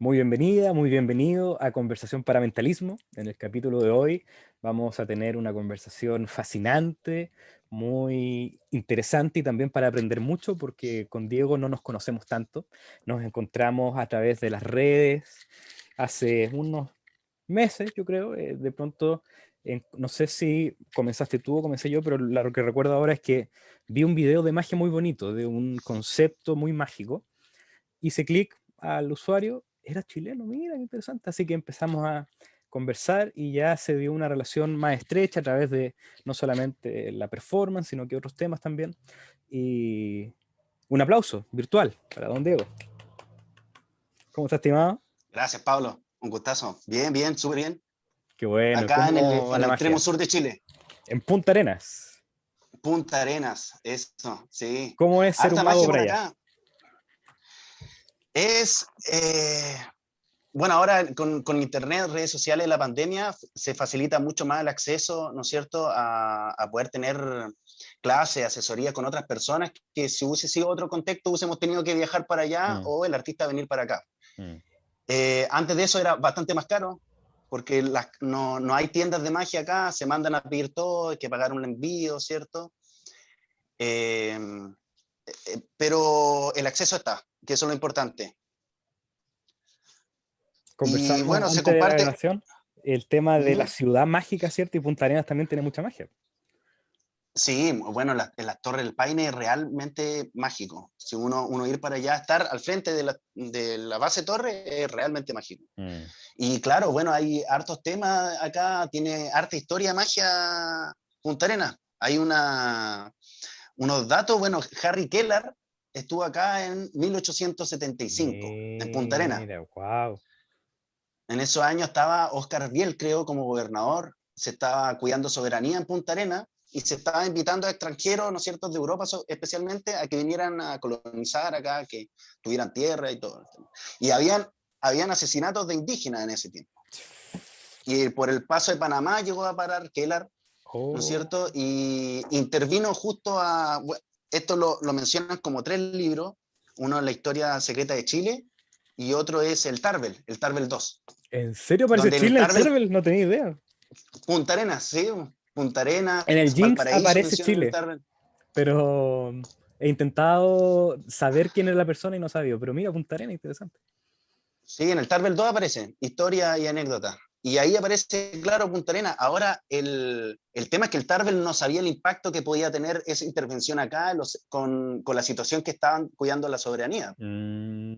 Muy bienvenida, muy bienvenido a Conversación para Mentalismo. En el capítulo de hoy vamos a tener una conversación fascinante, muy interesante y también para aprender mucho porque con Diego no nos conocemos tanto. Nos encontramos a través de las redes hace unos meses, yo creo. De pronto, no sé si comenzaste tú o comencé yo, pero lo que recuerdo ahora es que vi un video de magia muy bonito, de un concepto muy mágico. Hice clic al usuario, era chileno, mira, qué interesante. Así que empezamos a conversar y ya se dio una relación más estrecha a través de no solamente la performance, sino que otros temas también. Y un aplauso virtual para don Diego. ¿Cómo está, estimado? Gracias, Pablo. Un gustazo. Bien, bien, súper bien. Qué bueno. Acá en el, ¿Cómo va en la el extremo magia? sur de Chile. En Punta Arenas. Punta Arenas, eso, sí. ¿Cómo es ser un Harta mago magia por por allá? acá. Es, bueno, ahora con internet, redes sociales, la pandemia, se facilita mucho más el acceso, ¿no es cierto?, a poder tener clases, asesorías con otras personas que si hubiese sido otro contexto hubiésemos tenido que viajar para allá Mm, o el artista venir para acá. mm. Antes de eso era bastante más caro, porque no hay tiendas de magia acá, se mandan a pedir todo, hay que pagar un envío, ¿cierto? Eh, pero el acceso está, que eso es lo importante. Y Conversábamos bueno, se antes de la comparte. grabación el tema de la ¿Mm? ciudad mágica, ¿cierto? Y Punta Arenas también tiene mucha magia. Sí, bueno, las Torres del Paine es realmente mágico. Si uno ir para allá, estar al frente de la base torre es realmente mágico. Mm. Y claro, bueno, hay hartos temas acá, tiene harta historia, magia, Punta Arenas. Hay unos datos, bueno, Harry Keller estuvo acá en 1875, en Punta Arenas. Mira, wow. En esos años estaba Oscar Biel, creo, como gobernador, se estaba cuidando soberanía en Punta Arenas y se estaba invitando a extranjeros, ¿no es cierto?, de Europa especialmente, a que vinieran a colonizar acá, que tuvieran tierra y todo. Y habían asesinatos de indígenas en ese tiempo. Y por el paso de Panamá llegó a parar Keller, ¿no es Oh, cierto? Y intervino justo a, bueno, esto lo mencionan como tres libros, uno es la historia secreta de Chile y otro es el Tarbel 2, ¿en serio aparece donde en el Chile en el Tarbel, Tarbel? No tenía idea. Punta Arenas, sí, Punta Arenas, En el Jinx Valparaíso aparece mencionan el Chile, Tarbel. pero he intentado saber quién es la persona y no he sabido. Pero mira, Punta Arenas, interesante. Sí, en el Tarbel 2 aparece historia y anécdota. Y ahí aparece, claro, Punta Arenas. Ahora, el tema es que el Tarbel no sabía el impacto que podía tener esa intervención acá con la situación que estaban cuidando la soberanía. Mm,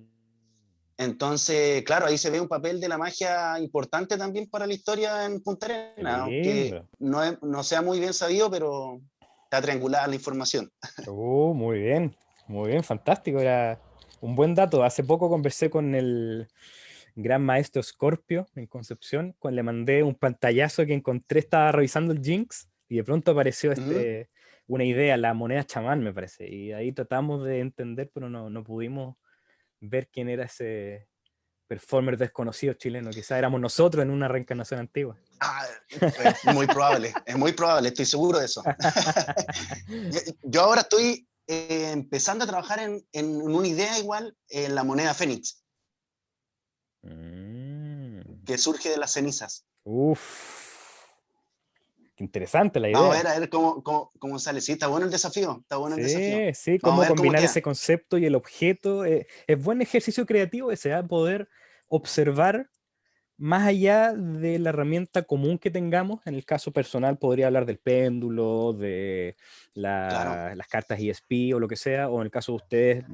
Entonces, claro, ahí se ve un papel de la magia importante también para la historia en Punta qué Arenas, aunque lindo. no sea muy bien sabido, pero está triangulada la información. Muy bien, fantástico. Era un buen dato. Hace poco conversé con el gran maestro Scorpio en Concepción, cuando le mandé un pantallazo que encontré, estaba revisando el Jinx y de pronto apareció Ujú. una idea, la moneda chamán, me parece. Y ahí tratamos de entender, pero no pudimos ver quién era ese performer desconocido chileno. Quizás éramos nosotros en una reencarnación antigua. Ah, es muy probable, estoy seguro de eso. Yo ahora estoy empezando a trabajar en una idea igual en la moneda Fénix, Mm. que surge de las cenizas. Uf, qué interesante la Vamos idea. a ver cómo sale. Sí, está bueno el desafío, está bueno el desafío. Sí, sí, Vamos cómo a ver cómo combinar queda. ese concepto y el objeto. Es buen ejercicio creativo ese, ¿ah? Poder observar más allá de la herramienta común que tengamos. En el caso personal podría hablar del péndulo, de Claro. las cartas ESP o lo que sea, o en el caso de ustedes,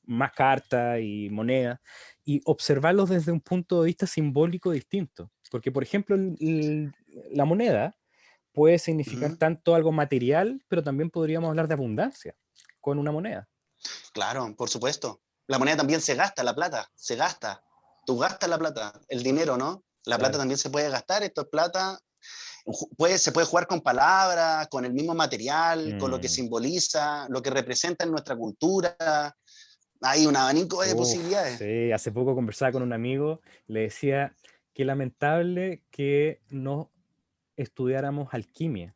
más cartas y monedas, y observarlos desde un punto de vista simbólico distinto. Porque, por ejemplo, la moneda puede significar Ujú. tanto algo material, pero también podríamos hablar de abundancia con una moneda. Claro, por supuesto. La moneda también se gasta, la plata, se gasta. Tú gastas la plata, el dinero, ¿no? La plata Claro. también se puede gastar, esto es plata. Se puede jugar con palabras, con el mismo material, con lo que Mm. simboliza, lo que representa en nuestra cultura. Hay un abanico de Uf, posibilidades. sí, hace poco conversaba con un amigo, le decía que lamentable que no estudiáramos alquimia,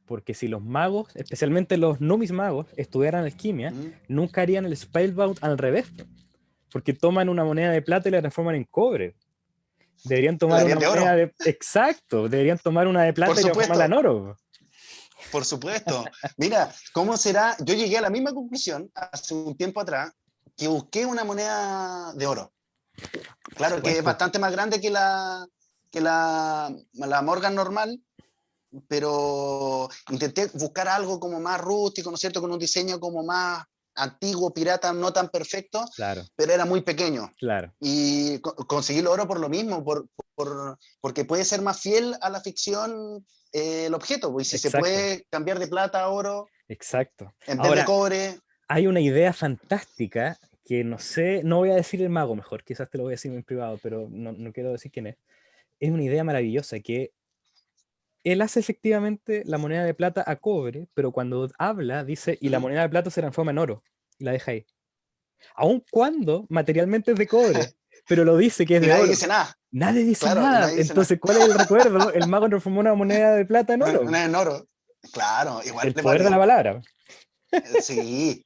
porque si los magos, especialmente los numis magos, estudiaran alquimia, ¿Mm? nunca harían el spellbound al revés. porque toman una moneda de plata y la transforman en cobre. Deberían La tomar una harían de moneda oro, de... Exacto, deberían tomar una de por plata y transformarla en supuesto, oro. por supuesto. Mira, ¿cómo será? Yo llegué a la misma conclusión hace un tiempo atrás, que busqué una moneda de oro. Por Claro que es supuesto. bastante más grande que la Morgan normal, pero intenté buscar algo como más rústico, ¿no es cierto? Con un diseño como más antiguo, pirata, no tan perfecto, Claro, pero era muy pequeño. claro, Y conseguí el oro por lo mismo, porque puede ser más fiel a la ficción el objeto, pues, y si se exacto, puede cambiar de plata a oro exacto. en vez de Ahora, cobre. hay una idea fantástica que no sé, no voy a decir el mago mejor, quizás te lo voy a decir en privado, pero no quiero decir quién es. Es una idea maravillosa que él hace efectivamente la moneda de plata a cobre, pero cuando habla dice, y la ¿Mm? moneda de plata se transforma en oro, y la deja ahí. Aun cuando materialmente es de cobre, pero lo dice que es Y de nadie oro. dice nada, Nadie dice claro, y nada. nadie dice nada. Entonces, ¿cuál es el recuerdo? El mago transformó una moneda de plata en oro. No es en oro. Claro, igual El es poder de la válido. palabra. Sí,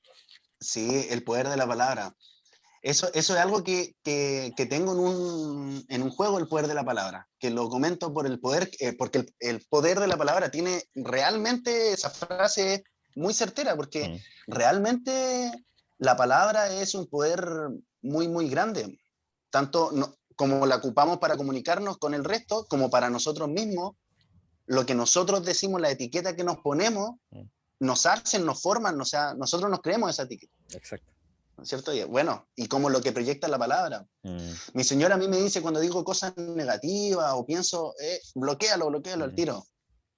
sí, el poder de la palabra. Eso es algo que tengo en un juego, el poder de la palabra, que lo comento por el poder, porque el poder de la palabra tiene realmente esa frase muy certera, porque Mm, realmente la palabra es un poder muy, muy grande, tanto como la ocupamos para comunicarnos con el resto, como para nosotros mismos, lo que nosotros decimos, la etiqueta que nos ponemos, mm, nos hacen, nos forman, o sea, nosotros nos creemos esa etiqueta. exacto. ¿No es cierto? Y bueno, y como lo que proyecta la palabra. Mm, Mi señora a mí me dice cuando digo cosas negativas o pienso, bloquéalo al mm. tiro.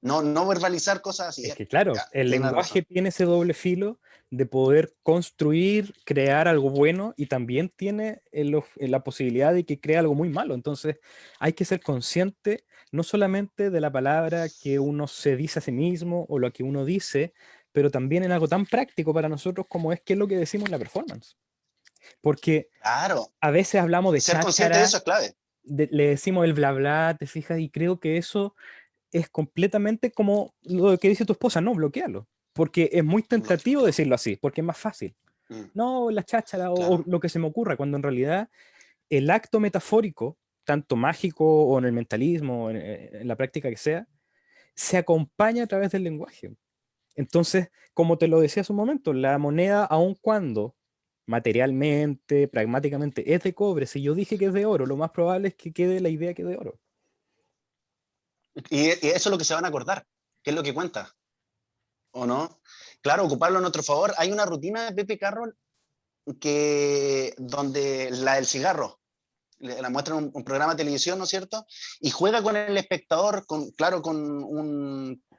No verbalizar cosas así. Es que claro, Ya, el tiene lenguaje razón. tiene ese doble filo de poder construir, crear algo bueno y también tiene la posibilidad de que crea algo muy malo. Entonces hay que ser consciente no solamente de la palabra que uno se dice a sí mismo o lo que uno dice, pero también en algo tan práctico para nosotros como es qué es lo que decimos en la performance. Porque Claro, a veces hablamos de ser consciente de cháchara, eso es clave. le decimos el bla bla, te fijas, y creo que eso es completamente como lo que dice tu esposa, no, bloquealo. Porque es muy tentativo Bloquéalo. decirlo así, porque es más fácil. Mm, No, la cháchara o claro. lo que se me ocurra, cuando en realidad el acto metafórico, tanto mágico o en el mentalismo, o en la práctica que sea, se acompaña a través del lenguaje. Entonces, como te lo decía hace un momento, la moneda, aun cuando materialmente, pragmáticamente es de cobre, si yo dije que es de oro, lo más probable es que quede la idea que es de oro. Y eso es lo que se van a acordar, que es lo que cuenta, ¿o no? Claro, ocuparlo a nuestro favor. Hay una rutina de Pepe Carroll donde la del cigarro, la muestra en un programa de televisión, ¿no es cierto? Y juega con el espectador, claro, con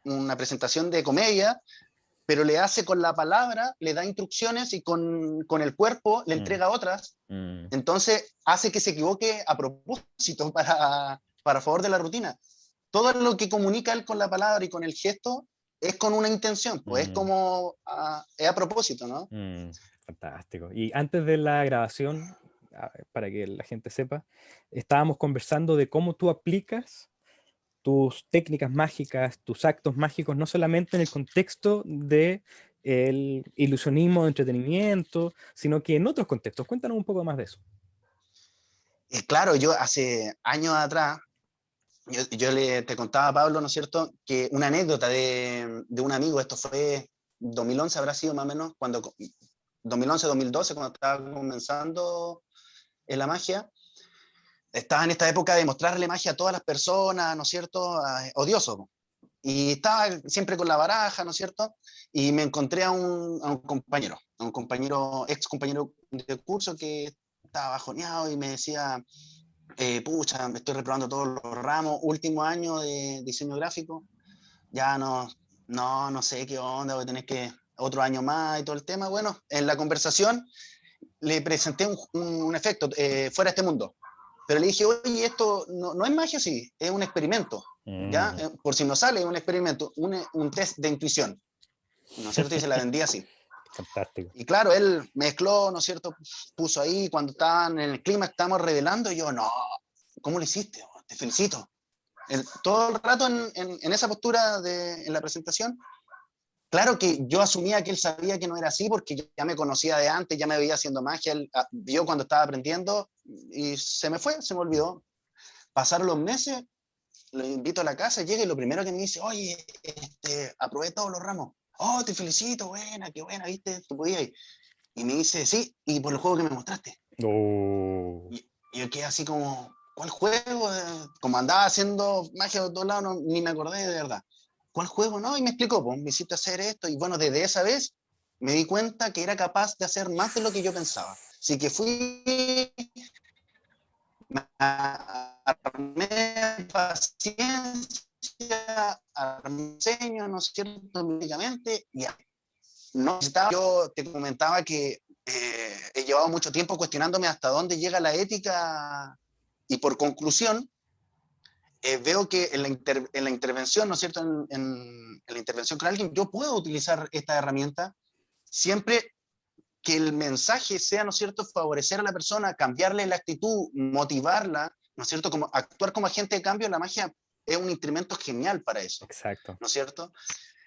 una presentación de comedia, pero le hace con la palabra, le da instrucciones y con el cuerpo le Mm, entrega otras. mm, Entonces hace que se equivoque a propósito para favor de la rutina. Todo lo que comunica él con la palabra y con el gesto es con una intención, pues es mm. como, es a propósito, ¿no? Mm, fantástico. Y antes de la grabación, para que la gente sepa, estábamos conversando de cómo tú aplicas tus técnicas mágicas, tus actos mágicos, no solamente en el contexto de el ilusionismo de entretenimiento, sino que en otros contextos. Cuéntanos un poco más de eso. Y claro, yo hace años atrás, yo te contaba a Pablo, ¿no es cierto?, que una anécdota de un amigo, esto fue 2011, habrá sido más o menos, 2011, 2012, cuando estaba comenzando en la magia, estaba en esta época de mostrarle magia a todas las personas, ¿no es cierto?, odioso. Y estaba siempre con la baraja, ¿no es cierto? Y me encontré a un compañero, ex compañero de curso que estaba bajoneado y me decía, pucha, me estoy reprobando todos los ramos, último año de diseño gráfico, ya no sé qué onda, voy a tener que otro año más y todo el tema. Bueno, en la conversación le presenté un efecto fuera de este mundo, pero le dije, oye, esto no es magia, sí, es un experimento, ¿ya? Mm, Por si no sale, es un experimento, un test de intuición, ¿no es cierto? Y se la vendí así. fantástico. Y claro, él mezcló, ¿no es cierto? Puso ahí, cuando estaban en el clima, estábamos revelando, y yo, no, ¿cómo lo hiciste? Te felicito. Todo el rato en esa postura en la presentación, claro que yo asumía que él sabía que no era así porque ya me conocía de antes, ya me veía haciendo magia, él vio cuando estaba aprendiendo y se me fue, se me olvidó. Pasaron los meses, lo invito a la casa, llega y lo primero que me dice, oye, aprobé todos los ramos. Oh, te felicito, buena, qué buena, viste, tú podías. Y me dice, sí, y por el juego que me mostraste. Oh. Y yo quedé así como, ¿cuál juego? Como andaba haciendo magia de todos lados, ni me acordé de verdad. ¿Cuál juego? No, y me explicó, pues, me hiciste hacer esto. Y bueno, desde esa vez me di cuenta que era capaz de hacer más de lo que yo pensaba. Así que fui, me armé paciencia, armé diseño, ¿no es cierto?, médicamente, y ya. No necesitaba, yo te comentaba que he llevado mucho tiempo cuestionándome hasta dónde llega la ética y por conclusión veo que en la intervención, ¿no es cierto?, en la intervención con alguien, yo puedo utilizar esta herramienta siempre que el mensaje sea, ¿no es cierto?, favorecer a la persona, cambiarle la actitud, motivarla, ¿no es cierto?, como actuar como agente de cambio. La magia es un instrumento genial para eso, Exacto. ¿no es cierto?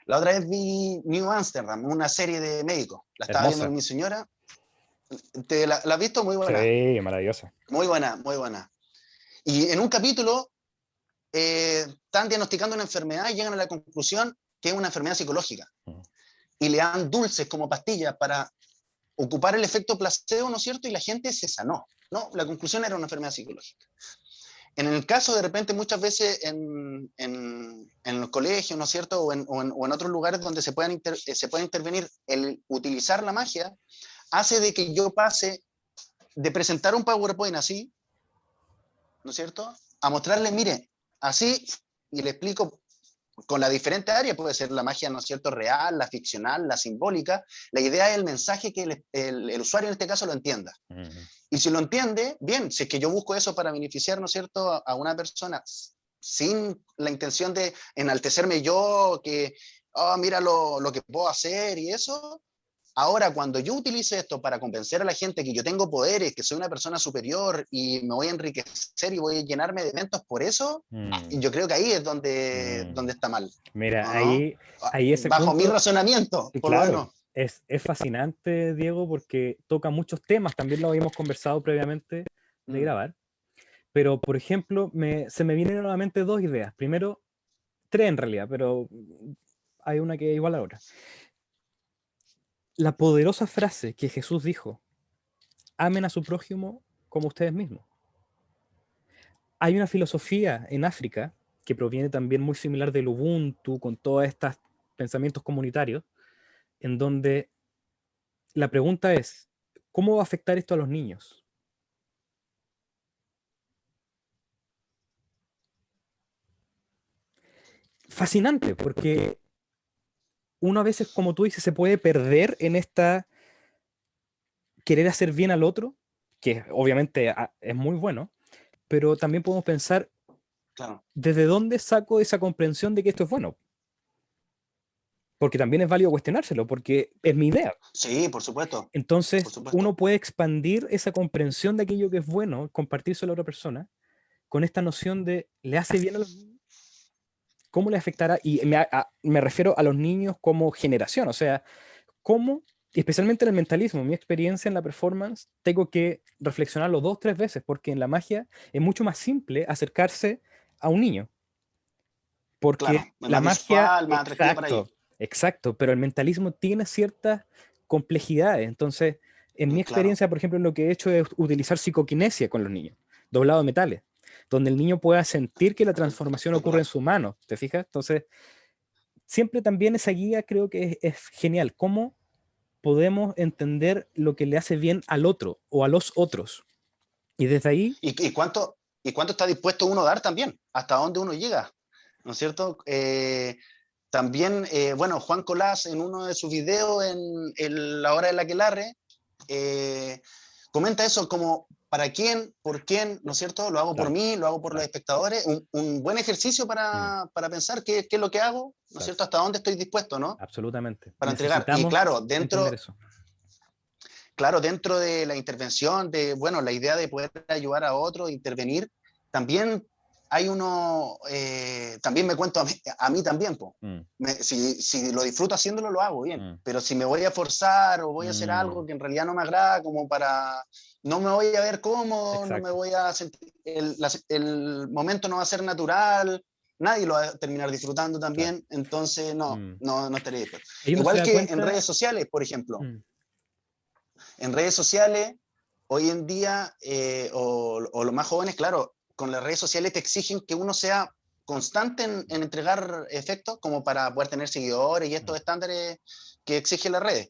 La otra vez vi New Amsterdam, una serie de médicos. La estaba viendo Hermosa. con mi señora. ¿La has visto? Muy buena. Sí, maravillosa. Muy buena, muy buena. Y en un capítulo están diagnosticando una enfermedad y llegan a la conclusión que es una enfermedad psicológica. Mm. Y le dan dulces como pastillas para ocupar el efecto placebo, ¿no es cierto? Y la gente se sanó. No, la conclusión era una enfermedad psicológica. En el caso, de repente, muchas veces en los colegios, ¿no es cierto?, o en otros lugares donde se puede intervenir, el utilizar la magia hace de que yo pase de presentar un PowerPoint así, ¿no es cierto?, a mostrarle, mire, así, y le explico con las diferentes áreas, puede ser la magia, ¿no es cierto?, real, la ficcional, la simbólica. La idea es el mensaje que el usuario en este caso lo entienda. Mm. Y si lo entiende, bien, si es que yo busco eso para beneficiar, ¿no es cierto?, a una persona sin la intención de enaltecerme yo, que, oh, mira lo que puedo hacer y eso. Ahora, cuando yo utilice esto para convencer a la gente que yo tengo poderes, que soy una persona superior y me voy a enriquecer y voy a llenarme de eventos por eso, Mm. yo creo que ahí es Mm. donde está mal, Mira, ¿o no? ahí ese Bajo mi punto, razonamiento, y por lo claro, menos. es fascinante, Diego, porque toca muchos temas, también lo habíamos conversado previamente de Mm, grabar, pero por ejemplo, se me vienen nuevamente dos ideas. Primero, tres en realidad, pero hay una que es igual a la otra. La poderosa frase que Jesús dijo, amen a su prójimo como ustedes mismos. Hay una filosofía en África que proviene también muy similar del Ubuntu, con todos estos pensamientos comunitarios, en donde la pregunta es, ¿cómo va a afectar esto a los niños? Fascinante, porque uno a veces, como tú dices, se puede perder en esta querer hacer bien al otro, que obviamente es muy bueno, pero también podemos pensar, claro. ¿desde dónde saco esa comprensión de que esto es bueno? Porque también es válido cuestionárselo, porque es mi idea. Sí, por Entonces, uno supuesto. puede expandir esa comprensión de aquello que es bueno, compartírselo a la otra persona, con esta noción de, ¿le hace bien a los niños? ¿Cómo le afectará? Y me refiero a los niños como generación, o sea, ¿cómo, especialmente en el mentalismo, mi experiencia en la performance, tengo que reflexionarlo dos, tres veces, porque en la magia es mucho más simple acercarse a un niño, porque Claro, es la más magia, visual, más atractivo para ellos. exacto, exacto, pero el mentalismo tiene ciertas complejidades. Entonces, en mi Claro, experiencia, por ejemplo, lo que he hecho es utilizar psicoquinesia con los niños, doblado de metales, donde el niño pueda sentir que la transformación ocurre en espectacular. su mano, ¿te fijas? Entonces, siempre también esa guía creo que es genial. ¿Cómo podemos entender lo que le hace bien al otro o a los otros? Y desde ahí, ¿Y cuánto está dispuesto uno a dar también? ¿Hasta dónde uno llega? ¿No es cierto? También, bueno, Juan Colás en uno de sus videos en La Hora de la Aquelarre, eh, comenta eso como, ¿para quién? ¿Por quién? ¿No es cierto? ¿Lo hago por claro, mí? ¿Lo hago por los claro, espectadores? Un buen ejercicio mm, para pensar qué es lo que hago, ¿no es cierto? exacto, ¿Hasta dónde estoy dispuesto, ¿no? absolutamente. Para entregar. Y Necesitamos entender eso. claro, dentro de la intervención, de, bueno, la idea de poder ayudar a otros, intervenir, también hay uno, también me cuento a mí también, po. Si lo disfruto haciéndolo, lo hago bien, pero si me voy a forzar o voy a hacer algo que en realidad no me agrada, como para, no me voy a ver cómodo, no me Exacto. voy a sentir, el momento no va a ser natural, nadie lo va a terminar disfrutando Claro. también, entonces no estaré dispuesto. Ahí uno se Igual da que en cuenta. redes sociales, por ejemplo, en redes sociales, hoy en día, o los más jóvenes, claro, con las redes sociales te exigen que uno sea constante en entregar efectos como para poder tener seguidores y estos estándares que exigen las redes.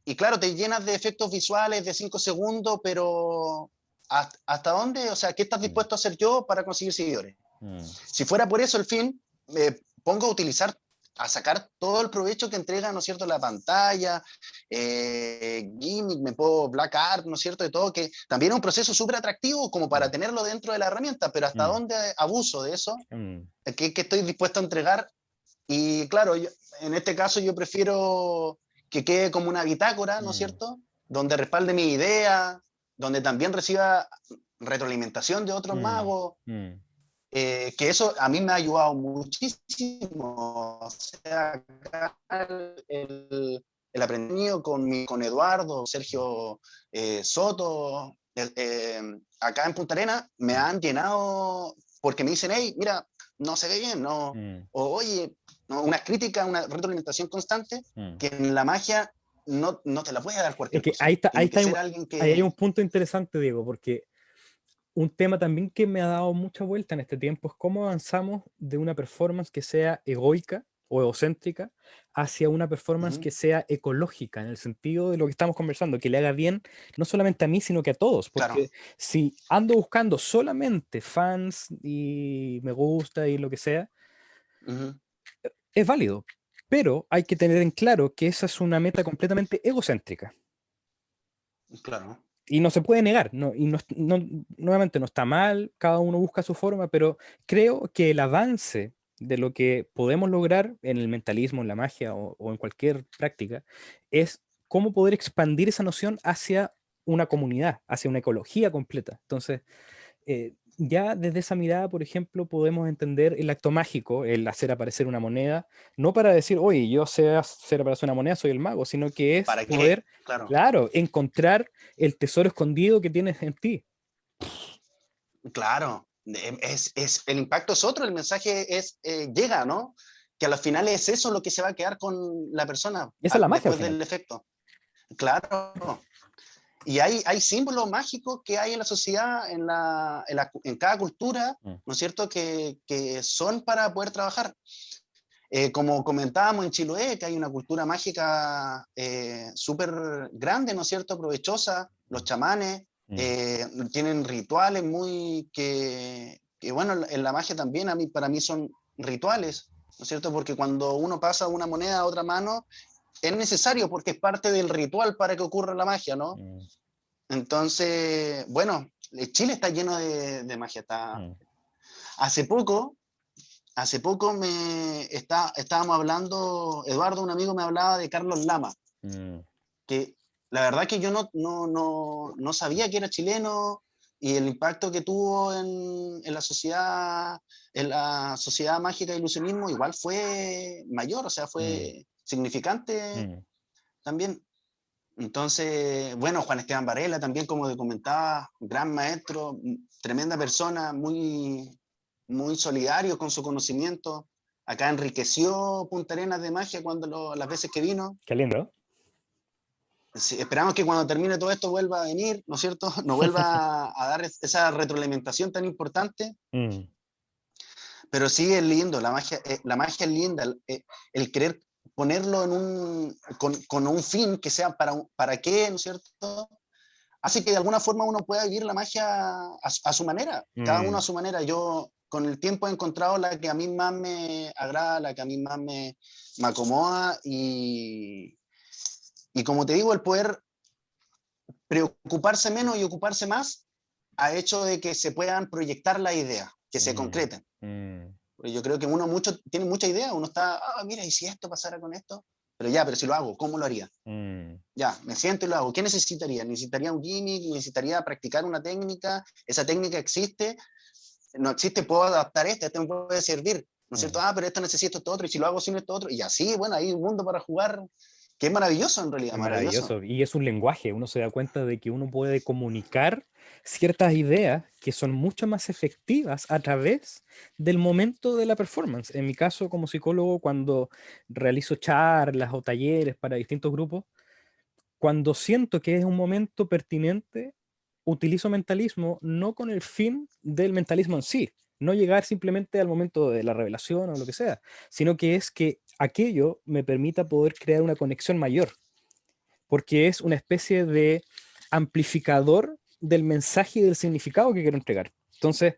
Y claro, te llenas de efectos visuales de 5 segundos, pero ¿hasta dónde? O sea, ¿qué estás dispuesto a hacer yo para conseguir seguidores? Si fuera por eso el fin, me pongo a utilizar, a sacar todo el provecho que entrega, ¿no es cierto?, la pantalla, gimmick, me puedo black art, ¿no es cierto?, de todo, que también es un proceso súper atractivo como para tenerlo dentro de la herramienta, pero ¿hasta dónde abuso de eso? ¿Qué estoy dispuesto a entregar? Y claro, en este caso yo prefiero que quede como una bitácora, ¿no es cierto?, donde respalde mi idea, donde también reciba retroalimentación de otros magos, que eso a mí me ha ayudado muchísimo. O sea, acá el aprendido con Eduardo, Sergio Soto, acá en Punta Arenas, me han llenado porque me dicen, hey, mira, no se ve bien, no, o oye, no, una crítica, una retroalimentación constante, que en la magia no te la puede dar Es cualquier que ahí persona. está, Tiene que ser alguien ahí hay un que... punto interesante, Diego, porque un tema también que me ha dado mucha vuelta en este tiempo es cómo avanzamos de una performance que sea egoica o egocéntrica hacia una performance Uh-huh, que sea ecológica, en el sentido de lo que estamos conversando, que le haga bien no solamente a mí, sino que a todos, claro. porque si ando buscando solamente fans y me gusta y lo que sea, Uh-huh, es válido, pero hay que tener en claro que esa es una meta completamente egocéntrica. claro. Y no se puede negar, nuevamente no está mal, cada uno busca su forma, pero creo que el avance de lo que podemos lograr en el mentalismo, en la magia o en cualquier práctica, es cómo poder expandir esa noción hacia una comunidad, hacia una ecología completa. Entonces, ya desde esa mirada, por ejemplo, podemos entender el acto mágico, el hacer aparecer una moneda, no para decir, oye, yo sé hacer aparecer una moneda, soy el mago, sino que es ¿Para qué? poder, Claro. claro, encontrar el tesoro escondido que tienes en ti. Claro, el impacto es otro, el mensaje llega, ¿no? Que a los finales es eso lo que se va a quedar con la persona Y esa es la magia al después final. del efecto. Claro. Y hay símbolos mágicos que hay en la sociedad, en cada cultura, Mm, ¿no es cierto?, que son para poder trabajar. Como comentábamos en Chiloé, que hay una cultura mágica súper grande, ¿no es cierto?, provechosa, los chamanes mm. tienen rituales bueno, en la magia también para mí son rituales, ¿no es cierto?, porque cuando uno pasa una moneda a otra mano, es necesario porque es parte del ritual para que ocurra la magia, ¿no? Mm, Entonces, bueno, Chile está lleno de magia. mm, Hace poco, estábamos hablando, Eduardo, un amigo, me hablaba de Carlos Lama, mm, que la verdad que yo no sabía que era chileno y el impacto que tuvo en la sociedad mágica y ilusionismo igual fue mayor, o sea, mm, fue significante mm. también. Entonces, bueno, Juan Esteban Varela también, como te comentaba, gran maestro, tremenda persona, muy solidario con su conocimiento. Acá enriqueció Punta Arenas de magia las veces que vino. Qué lindo. Sí, esperamos que cuando termine todo esto vuelva a venir, ¿no es cierto? Nos vuelva a dar esa retroalimentación tan importante. Mm, Pero sí es lindo, la magia es linda, el querer ponerlo con un fin que sea para qué, ¿no es cierto? Hace que de alguna forma uno pueda vivir la magia a su manera, cada uno a mm, su manera. Yo con el tiempo he encontrado la que a mí más me agrada, la que a mí más me acomoda y como te digo, el poder preocuparse menos y ocuparse más ha hecho de que se puedan proyectar las ideas, que se mm, concreten. mm, Yo creo que tiene mucha idea, uno está, mira, ¿y si esto pasara con esto? Pero si lo hago, ¿cómo lo haría? mm, Ya, me siento y lo hago. ¿Qué necesitaría? Necesitaría un gimmick, necesitaría practicar una técnica, esa técnica existe, no existe, puedo adaptar este me puede servir, ¿no es cierto? Pero esto necesito esto otro, y si lo hago sin esto otro, y así, bueno, hay un mundo para jugar que es maravilloso en realidad, Es maravilloso. maravilloso. Y es un lenguaje. Uno se da cuenta de que uno puede comunicar ciertas ideas que son mucho más efectivas a través del momento de la performance. En mi caso, como psicólogo, cuando realizo charlas o talleres para distintos grupos, cuando siento que es un momento pertinente, utilizo mentalismo no con el fin del mentalismo en sí, no llegar simplemente al momento de la revelación o lo que sea, sino que es que aquello me permita poder crear una conexión mayor, porque es una especie de amplificador del mensaje y del significado que quiero entregar. Entonces,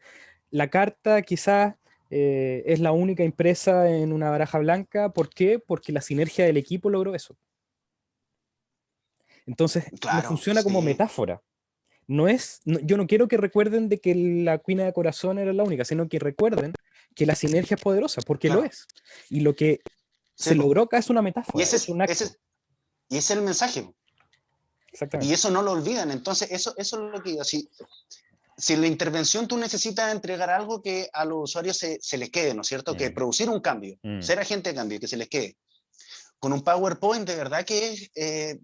la carta quizás es la única impresa en una baraja blanca. ¿Por qué? Porque la sinergia del equipo logró eso. Entonces, me Claro, funciona como sí, metáfora. Yo no quiero que recuerden de que la cuina de corazón era la única, sino que recuerden que la sinergia es poderosa, porque lo claro, es. Y lo que sí, se po. logró acá es una Y metáfora, es un acto. y ese es el mensaje, y Exactamente. eso no lo olvidan, entonces eso es lo que digo, si en la intervención tú necesitas entregar algo que a los usuarios se les quede, ¿no es cierto? Que Mm, producir un cambio, mm, ser agente de cambio, que se les quede. Con un PowerPoint de verdad que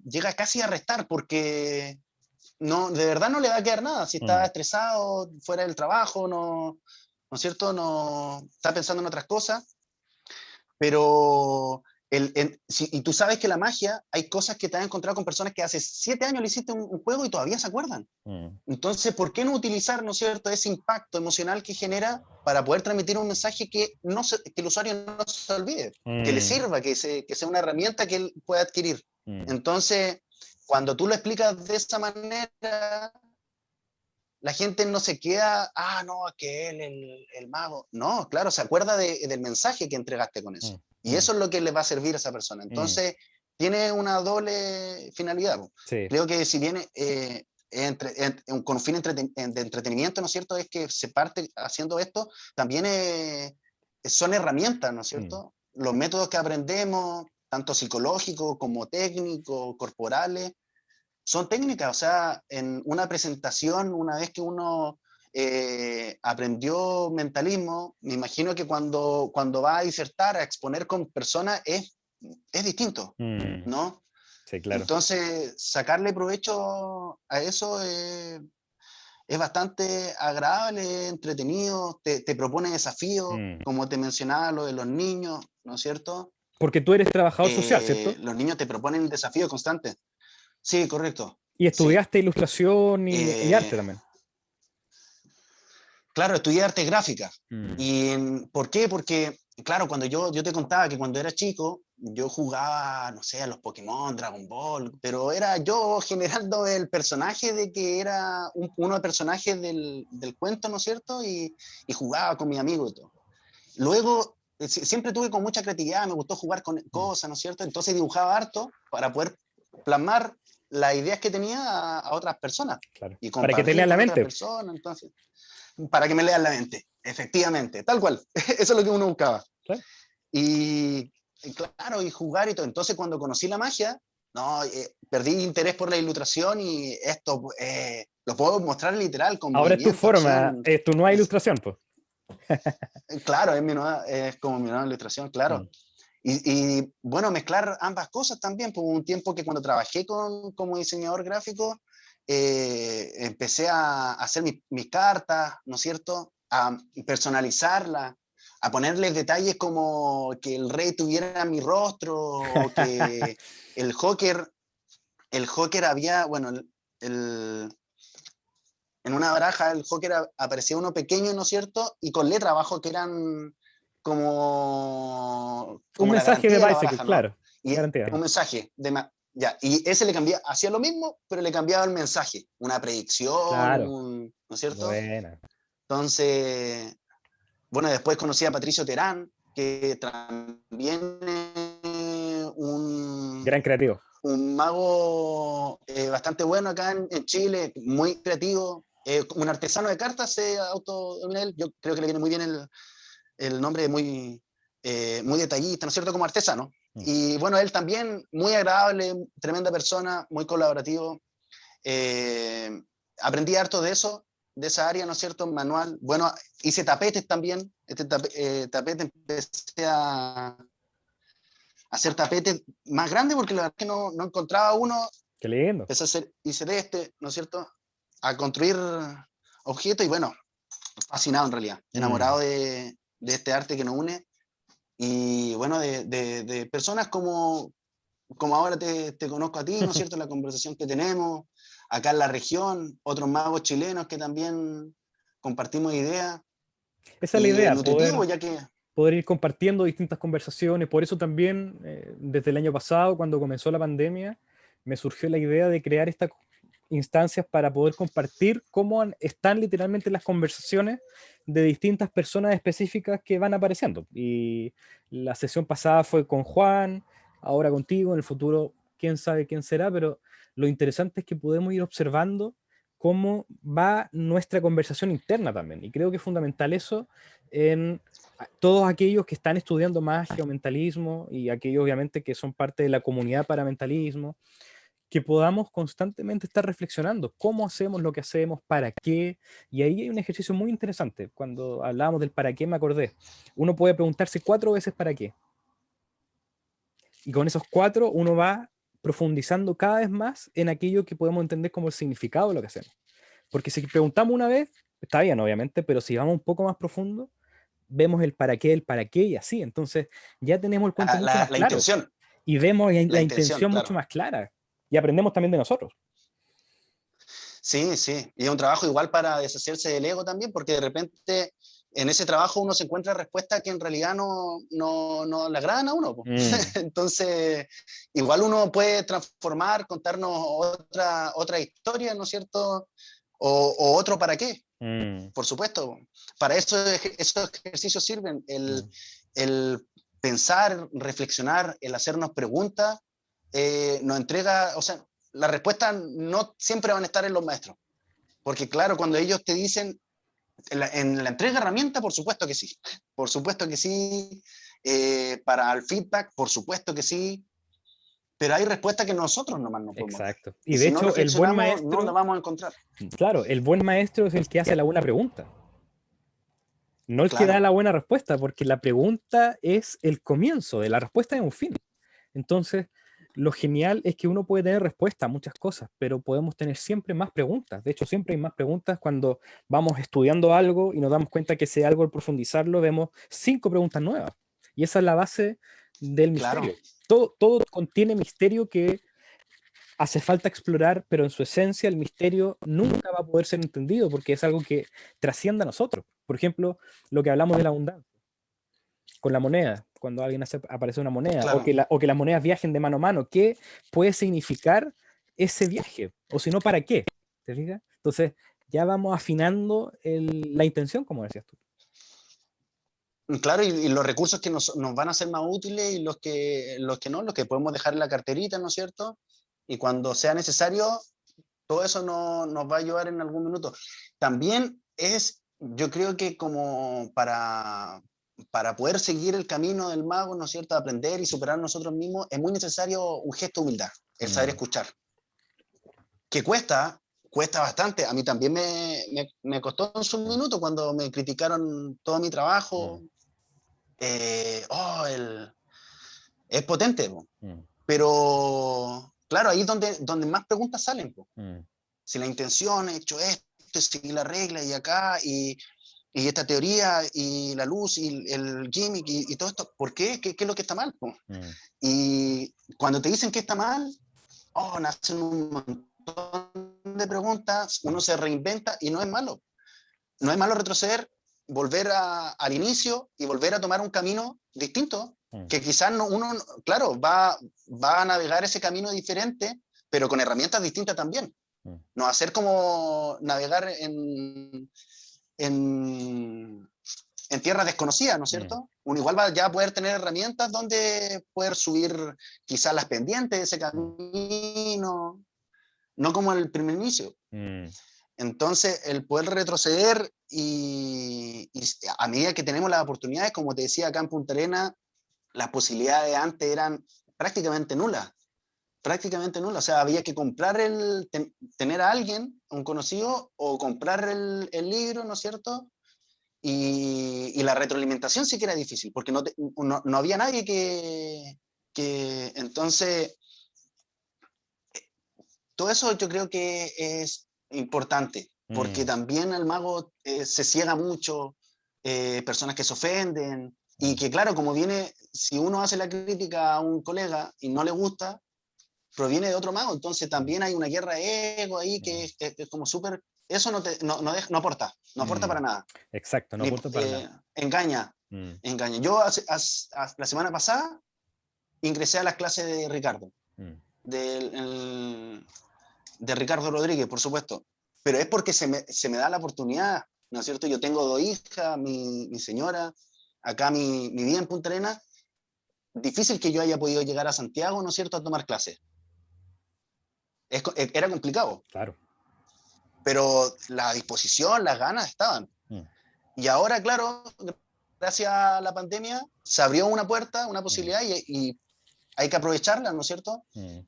llega casi a restar porque no, de verdad no le va a quedar nada. Si está mm. estresado, fuera del trabajo, ¿no es cierto? No está pensando en otras cosas, pero y tú sabes que la magia, hay cosas que te has encontrado con personas que hace 7 años le hiciste un juego y todavía se acuerdan. Mm, Entonces, ¿por qué no utilizar, ¿no es cierto?, ese impacto emocional que genera para poder transmitir un mensaje que el usuario no se olvide, que le mm, sirva, que sea una herramienta que él pueda adquirir? mm, Entonces, cuando tú lo explicas de esa manera, la gente no se queda, no, que él, el mago. No, claro, se acuerda del mensaje que entregaste con mm, eso. Y mm, eso es lo que le va a servir a esa persona. mm. Entonces, tiene una doble finalidad. Sí. Creo que si bien con un fin de entretenimiento, ¿no es cierto?, es que se parte haciendo esto, también son herramientas, ¿no es Mm, cierto? Los métodos que aprendemos, tanto psicológicos como técnicos, corporales, son técnicas, o sea, en una presentación, una vez que uno aprendió mentalismo, me imagino que cuando va a disertar, a exponer con personas, es distinto, mm. ¿no? Sí, claro. Entonces, sacarle provecho a eso es bastante agradable, entretenido, te propone desafíos, Mm. como te mencionaba lo de los niños, ¿no es cierto? Porque tú eres trabajador social, ¿cierto? Los niños te proponen desafíos constantes. Sí, correcto. Y Sí. estudiaste ilustración y arte Eh, también. claro, estudié arte gráfica. Mm, ¿Y por qué? Porque, claro, cuando yo te contaba que cuando era chico, yo jugaba, no sé, a los Pokémon, Dragon Ball, pero era yo generando el personaje de que era uno de los personajes del cuento, ¿no es cierto? Y jugaba con mi amigo y todo. Luego, siempre tuve con mucha creatividad, me gustó jugar con mm, cosas, ¿no es cierto? Entonces dibujaba harto para poder plasmar las ideas que tenía a otras personas claro. y Para que te compartir lean la con otras mente. personas, entonces para que me lean la mente, efectivamente, tal cual. Eso es lo que uno buscaba. Claro. Y claro, y jugar y todo. Entonces, cuando conocí la magia, no, perdí interés por la ilustración y esto lo puedo mostrar literal, con Ahora es tu movimiento, forma, acción. es tu nueva Es, ilustración, pues. claro, es como mi nueva ilustración, claro. Mm, Bueno, mezclar ambas cosas también, por un tiempo que cuando trabajé como diseñador gráfico, empecé a hacer mis cartas, ¿no es cierto? A personalizarlas, a ponerles detalles como que el rey tuviera mi rostro, o que el Joker, el Joker había, bueno, en una baraja el Joker aparecía uno pequeño, ¿no es cierto? Y con letra abajo que eran como, Un como la mensaje de garantía de la Bicycle, baraja, ¿no? claro. Y Garantía. un mensaje ya, y ese le cambiaba, hacía lo mismo, pero le cambiaba el mensaje, una predicción, Claro. ¿no es cierto? Buena. Entonces, bueno, después conocí a Patricio Terán, que también es Gran creativo. un mago bastante bueno acá en Chile, muy creativo, un artesano de cartas se autodenomina él. Yo creo que le viene muy bien el nombre, muy detallista, ¿no es cierto?, como artesano. Mm. Y bueno, él también muy agradable, tremenda persona, muy colaborativo. Aprendí harto de eso. de esa área, ¿no es cierto? Manual. Bueno, hice tapetes también. Tapete empecé a hacer tapetes más grandes porque la verdad es que no encontraba uno. Qué lindo. Empecé a hacer, hice de ¿no es cierto? A construir objetos y bueno, fascinado en realidad, enamorado de este arte que nos une y bueno, de personas como ahora te conozco a ti, ¿no es cierto? La conversación que tenemos acá en la región, otros magos chilenos que también compartimos ideas Esa es la y es idea, nutritivo ya que... poder ir compartiendo distintas conversaciones. Por eso también, desde el año pasado, cuando comenzó la pandemia, me surgió la idea de crear estas instancias para poder compartir cómo están literalmente las conversaciones de distintas personas específicas que van apareciendo. Y la sesión pasada fue con Juan, ahora contigo, en el futuro quién sabe quién será, pero lo interesante es que podemos ir observando cómo va nuestra conversación interna también. Y creo que es fundamental eso en todos aquellos que están estudiando más geomentalismo y aquellos obviamente que son parte de la comunidad paramentalismo, que podamos constantemente estar reflexionando cómo hacemos lo que hacemos, para qué, y ahí hay un ejercicio muy interesante. Cuando hablábamos del para qué me acordé, uno puede preguntarse 4 veces para qué, y con esos 4 uno va profundizando cada vez más en aquello que podemos entender como el significado de lo que hacemos. Porque si preguntamos una vez, está bien obviamente, pero si vamos un poco más profundo, vemos el para qué y así. Entonces ya tenemos el cuento mucho más La claro intención, y vemos la la intención, intención mucho claro. más clara y aprendemos también de nosotros. Sí, sí, y es un trabajo igual para deshacerse del ego también, porque de repente en ese trabajo uno se encuentra respuestas que en realidad no le agradan a uno, po. Mm, Entonces, igual uno puede transformar, contarnos otra historia, ¿no es cierto? O otro para qué, mm, por supuesto. Para eso esos ejercicios sirven, mm. el pensar, reflexionar, el hacernos preguntas, nos entrega, o sea, las respuestas no siempre van a estar en los maestros. Porque claro, cuando ellos te dicen, en la entrega de herramienta, por supuesto que sí. Por supuesto que sí. Para el feedback, por supuesto que sí. Pero hay respuestas que nosotros nomás no podemos dar. Exacto. Y Y de si no hecho, el buen reflexionamos, no la maestro, vamos a encontrar. claro, el buen maestro es el que hace la buena pregunta, no el que da Claro. la buena respuesta, porque la pregunta es el comienzo de la respuesta, es un fin. Entonces, lo genial es que uno puede tener respuesta a muchas cosas, pero podemos tener siempre más preguntas. De hecho, siempre hay más preguntas cuando vamos estudiando algo y nos damos cuenta que ese algo, al profundizarlo, vemos 5 preguntas nuevas. Y esa es la base del Claro. misterio. Todo contiene misterio que hace falta explorar, pero en su esencia el misterio nunca va a poder ser entendido porque es algo que trasciende a nosotros. Por ejemplo, lo que hablamos de la abundancia con la moneda, cuando alguien aparece una moneda, Claro. o que las monedas viajen de mano a mano, ¿qué puede significar ese viaje? O si no, ¿para qué? ¿Te fijas? Entonces, ya vamos afinando la intención, como decías tú. Claro, y los recursos que nos van a ser más útiles y los que no, los que podemos dejar en la carterita, ¿no es cierto? Y cuando sea necesario, todo eso nos va a ayudar en algún minuto. También yo creo que como para poder seguir el camino del mago, ¿no es cierto?, aprender y superar nosotros mismos, es muy necesario un gesto de humildad, el saber Mm, escuchar. Que cuesta bastante. A mí también me costó en su mm, minuto cuando me criticaron todo mi trabajo. mm, Es potente, po. mm, Pero claro, ahí es donde más preguntas salen, po. mm, Si la intención, he hecho esto, seguir la regla y acá, y esta teoría, y la luz, y el gimmick, y todo esto, ¿por qué? ¿Qué es lo que está mal, po? mm, Y cuando te dicen que está mal, nacen un montón de preguntas, uno mm, se reinventa y no es malo. No es malo retroceder, volver al inicio y volver a tomar un camino distinto, mm, que quizás uno, claro, va a navegar ese camino diferente, pero con herramientas distintas también. mm, No hacer como navegar en tierra desconocida, ¿no es mm, cierto? Uno igual va ya a poder tener herramientas donde poder subir quizás las pendientes de ese mm, camino, no como el primer inicio. mm. Entonces, el poder retroceder y a medida que tenemos las oportunidades, como te decía acá en Punta Arenas, las posibilidades antes eran prácticamente nulas. prácticamente nula. O sea, había que comprar tener a alguien, un conocido, o comprar el libro, ¿no es cierto? Y la retroalimentación sí que era difícil, porque no había nadie que entonces, todo eso yo creo que es importante, porque Mm, también el mago se ciega mucho, personas que se ofenden, y mm, que claro, como viene, si uno hace la crítica a un colega y no le gusta, proviene de otro mago, entonces mm, también hay una guerra de ego ahí que mm, es como súper, eso no aporta, no aporta mm. para nada, Exacto, no aporta para nada. engaña, Mm, engaña. Yo la semana pasada ingresé a las clases de Ricardo, mm, de Ricardo Rodríguez, por supuesto, pero es porque se me da la oportunidad, ¿no es cierto? Yo tengo 2 hijas, mi señora, acá mi vida en Punta Arenas, difícil que yo haya podido llegar a Santiago, ¿no es cierto?, a tomar clases. Era complicado, claro. pero la disposición, las ganas estaban. Mm, Y ahora, claro, gracias a la pandemia, se abrió una puerta, una mm, posibilidad y hay que aprovecharla, ¿no es cierto? mm.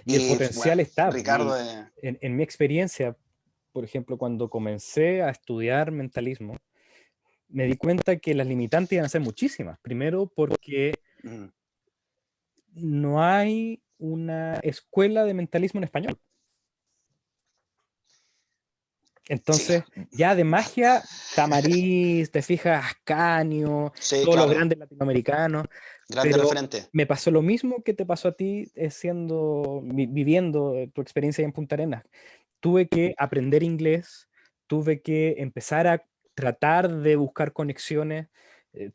Y el Y bueno, potencial está. Y Ricardo, en mi experiencia, por ejemplo, cuando comencé a estudiar mentalismo, me di cuenta que las limitantes iban a ser muchísimas. Primero porque mm, no hay una escuela de mentalismo en español. sí, Entonces, ya de magia, Tamariz, te fijas, Ascanio, sí, todos los claro, grandes latinoamericanos, grande pero referente. me pasó lo mismo que te pasó a ti viviendo tu experiencia en Punta Arenas. Tuve que aprender inglés, tuve que empezar a tratar de buscar conexiones,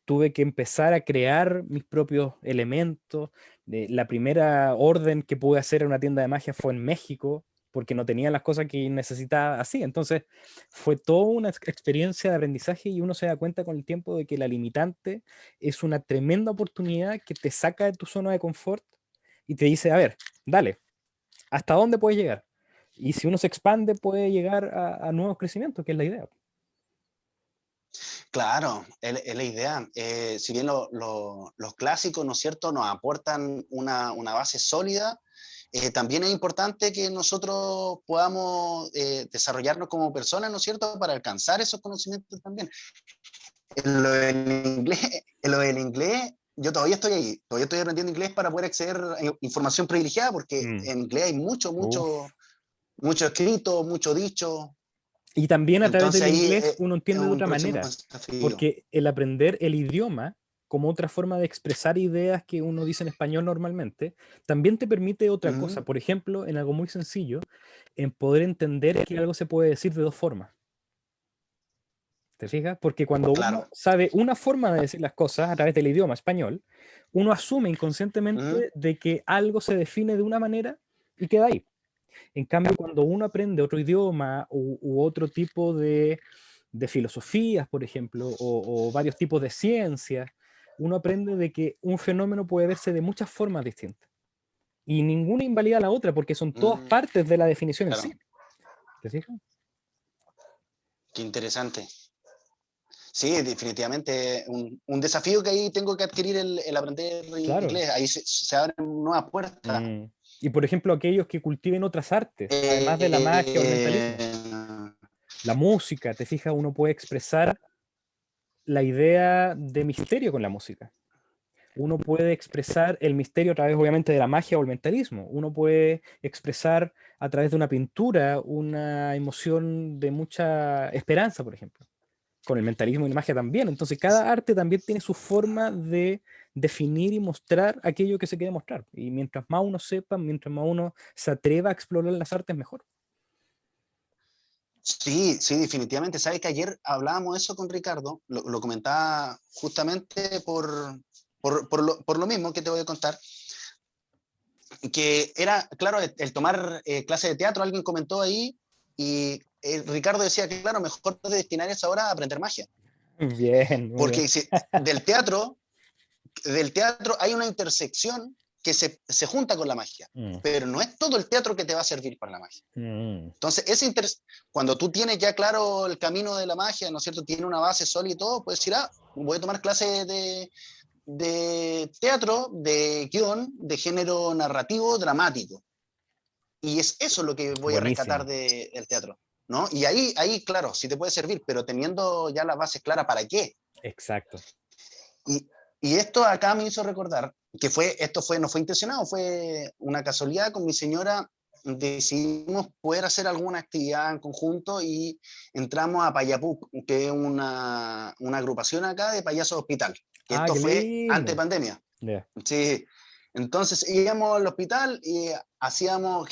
tuve que empezar a crear mis propios elementos. La primera orden que pude hacer en una tienda de magia fue en México, porque no tenía las cosas que necesitaba así. Entonces, fue toda una experiencia de aprendizaje y uno se da cuenta con el tiempo de que la limitante es una tremenda oportunidad que te saca de tu zona de confort y te dice, a ver, dale, ¿hasta dónde puedes llegar? Y si uno se expande, puede llegar a nuevos crecimientos, que es la idea. Claro, es la idea. Si bien los clásicos, ¿no es cierto?, nos aportan una base sólida, también es importante que nosotros podamos desarrollarnos como personas, ¿no es cierto?, para alcanzar esos conocimientos también. En lo del inglés, yo todavía estoy ahí, todavía estoy aprendiendo inglés para poder acceder a información privilegiada, porque Mm. en inglés hay Uf. mucho escrito, mucho dicho, Y también a través entonces del ahí inglés uno es entiende de un otra próximo manera, desafío. porque el aprender el idioma como otra forma de expresar ideas que uno dice en español normalmente, también te permite otra cosa. Ujú, Por ejemplo, en algo muy sencillo, en poder entender que algo se puede decir de dos formas. ¿Te fijas? Porque cuando uno claro. sabe una forma de decir las cosas a través del idioma español, uno asume Ujú, inconscientemente de que algo se define de una manera y queda ahí. En cambio, cuando uno aprende otro idioma u otro tipo de filosofías, por ejemplo, o varios tipos de ciencias, uno aprende de que un fenómeno puede verse de muchas formas distintas. Y ninguna invalida a la otra porque son todas mm, partes de la definición en sí. claro, ¿Te fijas? qué interesante. Sí, definitivamente un desafío que ahí tengo que adquirir el aprender Claro. inglés. Ahí se abren nuevas puertas. Mm. Y por ejemplo, aquellos que cultiven otras artes, además de la magia o el mentalismo. Eh, La música, te fijas, uno puede expresar la idea de misterio con la música. Uno puede expresar el misterio a través, obviamente, de la magia o el mentalismo. Uno puede expresar a través de una pintura una emoción de mucha esperanza, por ejemplo. Con el mentalismo y la magia también. Entonces, cada arte también tiene su forma de definir y mostrar aquello que se quiere mostrar. Y mientras más uno sepa, mientras más uno se atreva a explorar las artes, mejor. sí, sí, definitivamente. Sabes que ayer hablábamos eso con Ricardo, lo comentaba justamente por lo mismo que te voy a contar, que era, claro, el tomar clase de teatro, alguien comentó ahí, y Ricardo decía que, claro, mejor te destinar esa hora a aprender magia, Bien, muy bien. porque del teatro hay una intersección que se junta con la magia, Mm, pero no es todo el teatro que te va a servir para la magia. mm, Entonces, cuando tú tienes ya claro el camino de la magia, ¿no es cierto? Tiene una base sólida y todo, puedes decir, voy a tomar clases de teatro, de guión, de género narrativo, dramático. Y es eso lo que voy a rescatar del teatro, ¿no? Y ahí, claro, sí te puede servir, pero teniendo ya las bases claras, ¿para qué? Exacto. Y esto acá me hizo recordar que no fue intencionado, fue una casualidad. Con mi señora decidimos poder hacer alguna actividad en conjunto y entramos a Payapuc, que es una agrupación acá de payasos hospital, que Ah, esto qué fue ante lindo. pandemia. Yeah. Sí. Entonces íbamos al hospital y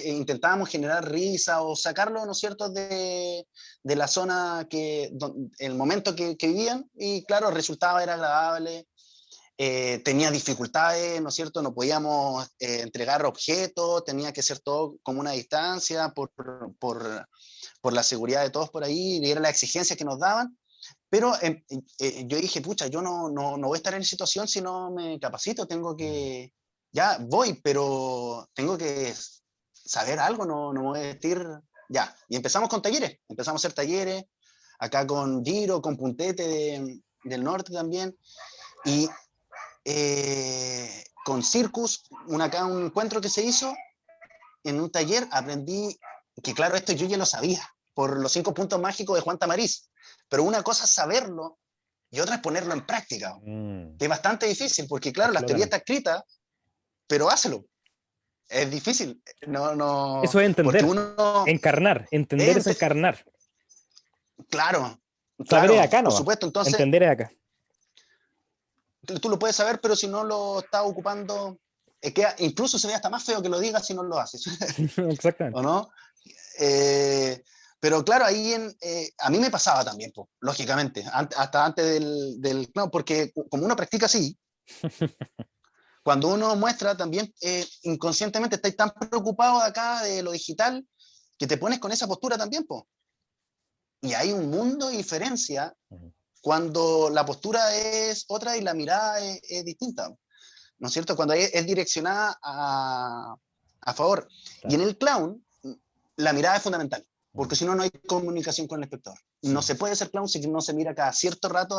intentábamos generar risa o sacarlo, ¿no es cierto?, de la zona, el momento que vivían, y claro, el resultado era agradable. Tenía dificultades, ¿no es cierto? No podíamos entregar objetos, tenía que ser todo como una distancia por la seguridad de todos por ahí, y era la exigencia que nos daban. Pero yo dije, pucha, yo no voy a estar en situación si no me capacito, ya voy, pero tengo que saber algo, no voy a decir, ya. Y empezamos con talleres, empezamos a hacer talleres, acá con Giro, con Puntete del Norte también, y con Circus, un encuentro que se hizo en un taller, aprendí que, claro, esto yo ya lo sabía, por los 5 puntos mágicos de Juan Tamariz, pero una cosa es saberlo y otra es ponerlo en práctica, que es bastante difícil, porque claro, la teoría Absolutamente. está escrita, pero hácelo. Es difícil, Eso es porque entender, uno, encarnar, entender es encarnar. claro, Saber es claro, acá por nomás, supuesto. Entonces, entender es acá. tú lo puedes saber, pero si no lo estás ocupando, incluso se ve hasta más feo que lo digas si no lo haces, ¿o Exactamente. no? Eh, pero claro, ahí a mí me pasaba también, pues, lógicamente, hasta antes no, porque como uno practica así, cuando uno muestra también, inconscientemente estáis tan preocupado acá de lo digital que te pones con esa postura también, pues. Y hay un mundo de diferencia cuando la postura es otra y la mirada es distinta, ¿no es cierto? Cuando es direccionada a favor. Y en Claro. el clown, la mirada es fundamental, porque si no, no hay comunicación con el espectador. No se puede ser clown si no se mira cada cierto rato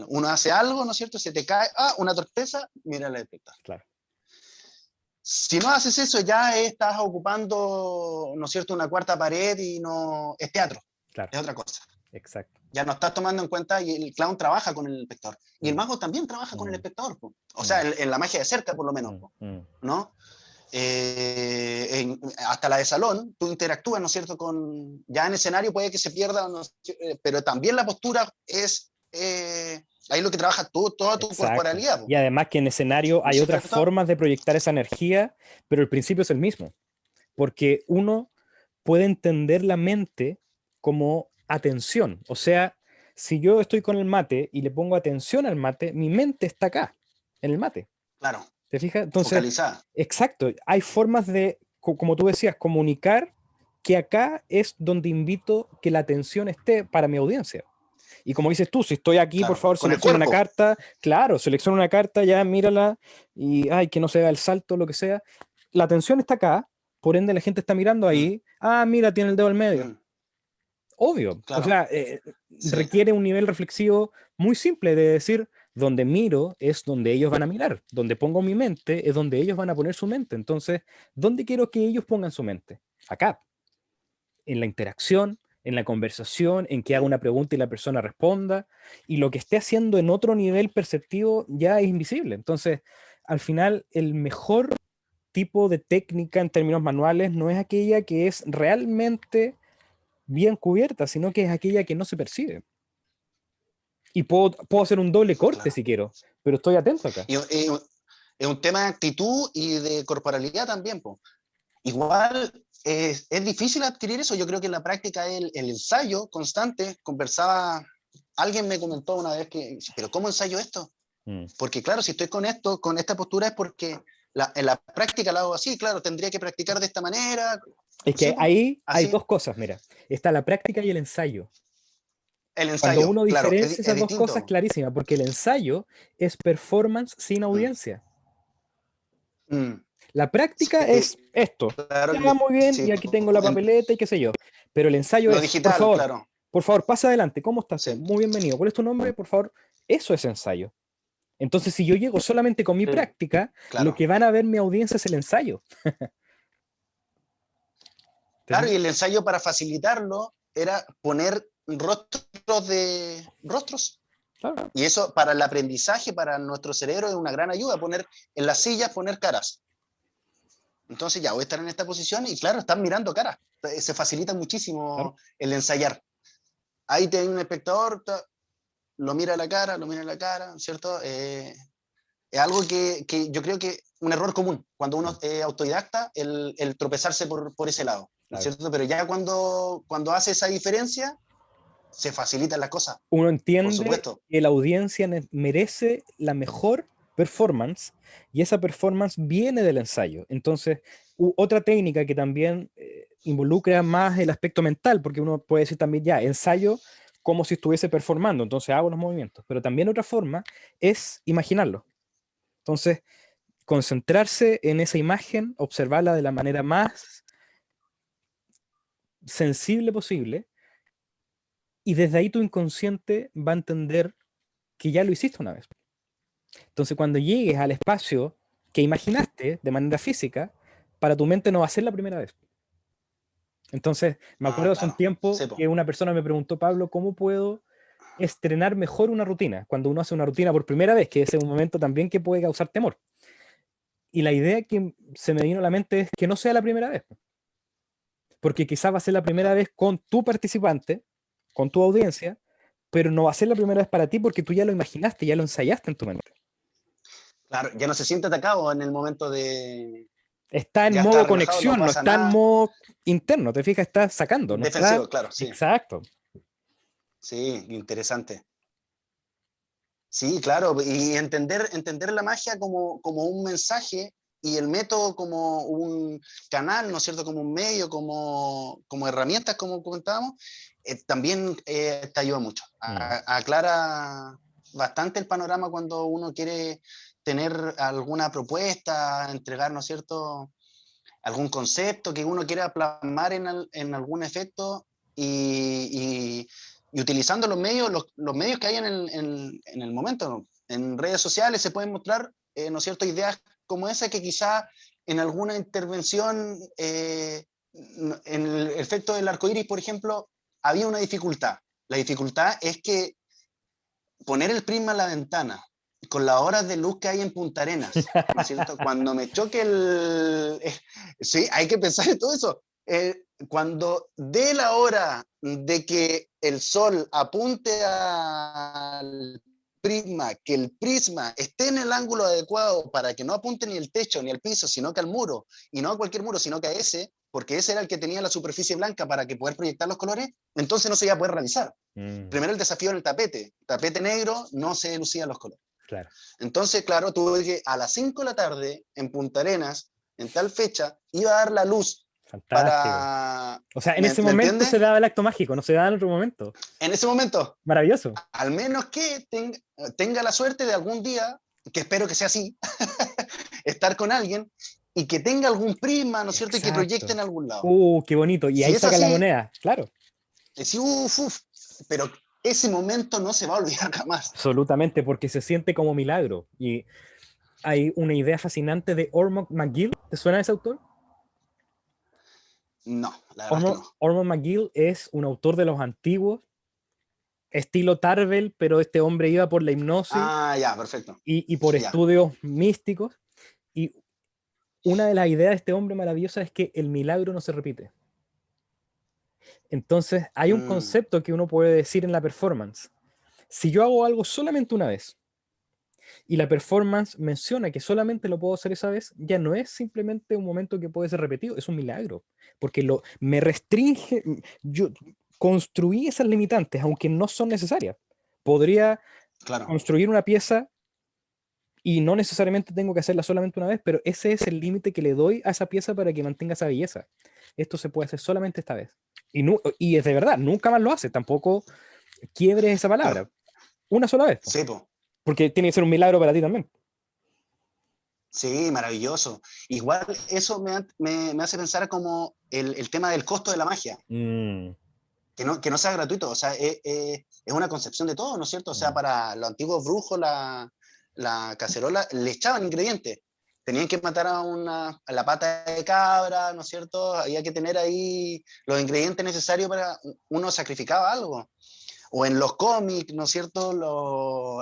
uno hace algo, ¿no es cierto? Se te cae, una torpeza, mira al espectador. Claro. Si no haces eso, ya estás ocupando, ¿no es cierto?, una cuarta pared y no es teatro, Claro. es otra cosa. Exacto. Ya no estás tomando en cuenta, y el clown trabaja con el espectador. Y el mago también trabaja con el espectador, o sea, en la magia de cerca, por lo menos, ¿no? Hasta la de salón, tú interactúas, ¿no es cierto?, ya en escenario puede que se pierda, ¿no? Pero también la postura es ahí lo que trabaja toda tu Exacto. corporalidad, Y además que en escenario ¿no es hay otras cierto? formas de proyectar esa energía, pero el principio es el mismo, porque uno puede entender la mente como atención. O sea, si yo estoy con el mate y le pongo atención al mate, mi mente está acá, en el mate. Claro, ¿Te fijas? Entonces, focalizada. exacto, hay formas de, como tú decías, comunicar que acá es donde invito que la atención esté para mi audiencia. Y como dices tú, si estoy aquí, por Claro, favor, con el selecciona una cuerpo. carta. Claro, selecciona una carta, ya mírala y, ay, que no se vea el salto, lo que sea. La atención está acá, por ende la gente está mirando Mm, ahí. Ah, mira, tiene el dedo al medio. mm, Obvio. O claro, sea, sí, requiere un nivel reflexivo muy simple de decir, donde miro es donde ellos van a mirar. Donde pongo mi mente es donde ellos van a poner su mente. Entonces, ¿dónde quiero que ellos pongan su mente? Acá, en la interacción, en la conversación, en que haga una pregunta y la persona responda, y lo que esté haciendo en otro nivel perceptivo ya es invisible. Entonces, al final, el mejor tipo de técnica en términos manuales no es aquella que es realmente bien cubierta, sino que es aquella que no se percibe. Y puedo hacer un doble corte claro. si quiero, pero estoy atento acá. Es un tema de actitud y de corporalidad también, po. Igual es difícil adquirir eso. Yo creo que en la práctica el ensayo constante. Alguien me comentó una vez pero ¿cómo ensayo esto? Mm. Porque claro, si estoy con esto, con esta postura, es porque en la práctica la hago así. Claro, tendría que practicar de esta manera. Es Sí, que pues, ahí hay así. dos cosas, mira. Está la práctica y el ensayo. El Cuando ensayo, uno claro, diferencia es esas dos cosas, distinto. clarísima, porque el ensayo es performance sin Mm, audiencia. mm. La práctica Sí, es esto. claro, Ya, muy bien, y sí, aquí tengo la en papeleta y qué sé yo. Pero el ensayo lo es, digital, claro. por favor, pasa adelante. ¿Cómo está usted? Sí. Muy bienvenido. ¿Cuál es tu nombre? Por favor. Eso es ensayo. Entonces, si yo llego solamente con mi Sí, práctica, lo claro. que van a ver mi audiencia es el ensayo. ¿Te Claro, y fijas? el ensayo para facilitarlo era poner rostros. Claro. Y eso para el aprendizaje, para nuestro cerebro, es una gran ayuda, poner en las sillas, poner caras. Entonces ya voy a estar en esta posición y claro, están mirando caras. Se facilita Claro. muchísimo el ensayar. Ahí te hay un espectador, lo mira a la cara, ¿cierto? Es algo que yo creo que un error común cuando uno es autodidacta, el tropezarse por ese lado, ¿no es Claro. cierto? Pero ya cuando hace esa diferencia, se facilitan las cosas, Uno por entiende supuesto. que la audiencia merece la mejor performance y esa performance viene del ensayo. Entonces, otra técnica que también involucra más el aspecto mental, porque uno puede decir también ya, ensayo como si estuviese performando, entonces hago los movimientos, pero también otra forma es imaginarlo. Entonces, concentrarse en esa imagen, observarla de la manera más sensible posible y desde ahí tu inconsciente va a entender que ya lo hiciste una vez. Entonces, cuando llegues al espacio que imaginaste de manera física, para tu mente no va a ser la primera vez. Entonces, me Ah, acuerdo hace un claro. tiempo Sepo. que una persona me preguntó, Pablo, ¿cómo puedo estrenar mejor una rutina? Cuando uno hace una rutina por primera vez, que ese es un momento también que puede causar temor. Y la idea que se me vino a la mente es que no sea la primera vez, porque quizás va a ser la primera Claro. vez con tu participante, con tu audiencia, pero no va a ser la primera vez para ti porque tú ya lo imaginaste, ya lo ensayaste en tu mente. Claro, ya no se siente atacado en el momento Está en ya está modo relajado, no conexión, no pasa está en nada. modo interno, te fijas, está sacando, no está... Defensivo, claro, sí. Exacto. Sí, interesante. Sí, claro, y entender la magia como un mensaje y el método como un canal, ¿no es cierto? Como un medio, como herramientas, como comentábamos, también te ayuda mucho. Mm. Aclara bastante el panorama cuando uno quiere tener alguna propuesta, entregar, ¿no es cierto? Algún concepto que uno quiera plasmar en algún efecto y utilizando los medios que hay en el momento. ¿No? En redes sociales se pueden mostrar, ¿no es cierto?, ideas como esa que quizá en alguna intervención, en el efecto del arco iris, por ejemplo, había una dificultad. La dificultad es que poner el prisma en la ventana con las horas de luz que hay en Punta Arenas, ¿no es cierto? Cuando me choque sí, hay que pensar en todo eso. Cuando dé la hora de que el sol apunte al prisma, que el prisma esté en el ángulo adecuado para que no apunte ni el techo ni el piso, sino que al muro, y no a cualquier muro, sino que a ese, porque ese era el que tenía la superficie blanca para que poder proyectar los colores, entonces no se iba a poder realizar. Mm, Primero el desafío en el tapete negro no se lucían los colores. claro. Entonces, claro, tuve que a las 5 de la tarde en Punta Arenas, en tal fecha, iba a dar la luz Fantástico. para... O sea, en ¿Me, ese me momento entiendes? se daba el acto mágico, no se daba en otro momento. En ese momento, Maravilloso. al menos que tenga la suerte de algún día, que espero que sea así, estar con alguien y que tenga algún prisma, ¿no es cierto? Y que proyecte Exacto. en algún lado. Qué bonito. Y Si ahí es saca la así, moneda. Claro. es uf, pero ese momento no se va a olvidar jamás. Absolutamente, porque se siente como milagro. Y hay una idea fascinante de Ormond McGill. ¿Te suena ese autor? No, la verdad es que no. Ormond McGill es un autor de los antiguos, estilo Tarvel, pero este hombre iba por la hipnosis Ah, ya, perfecto. y por Ya. estudios místicos. Y una de las ideas de este hombre maravillosa es que el milagro no se repite. Entonces, hay un Mm, concepto que uno puede decir en la performance. Si yo hago algo solamente una vez y la performance menciona que solamente lo puedo hacer esa vez, ya no es simplemente un momento que puede ser repetido, es un milagro, porque me restringe, yo construí esas limitantes, aunque no son necesarias. Podría claro. construir una pieza y no necesariamente tengo que hacerla solamente una vez, pero ese es el límite que le doy a esa pieza para que mantenga esa belleza. Esto se puede hacer solamente esta vez. Y es de verdad, nunca más lo hace, tampoco quiebres esa Claro. palabra. Una sola vez, po, Sí, po. porque tiene que ser un milagro para ti también. Sí, maravilloso. Igual eso me hace pensar como el tema del costo de la magia, Mm, que no sea gratuito, o sea, es una concepción de todo, ¿no es cierto? O sea, mm, para los antiguos brujos la cacerola, le echaban ingredientes. Tenían que matar a la pata de cabra, ¿no es cierto? Había que tener ahí los ingredientes necesarios para uno sacrificaba algo. O en los cómics, ¿no es cierto?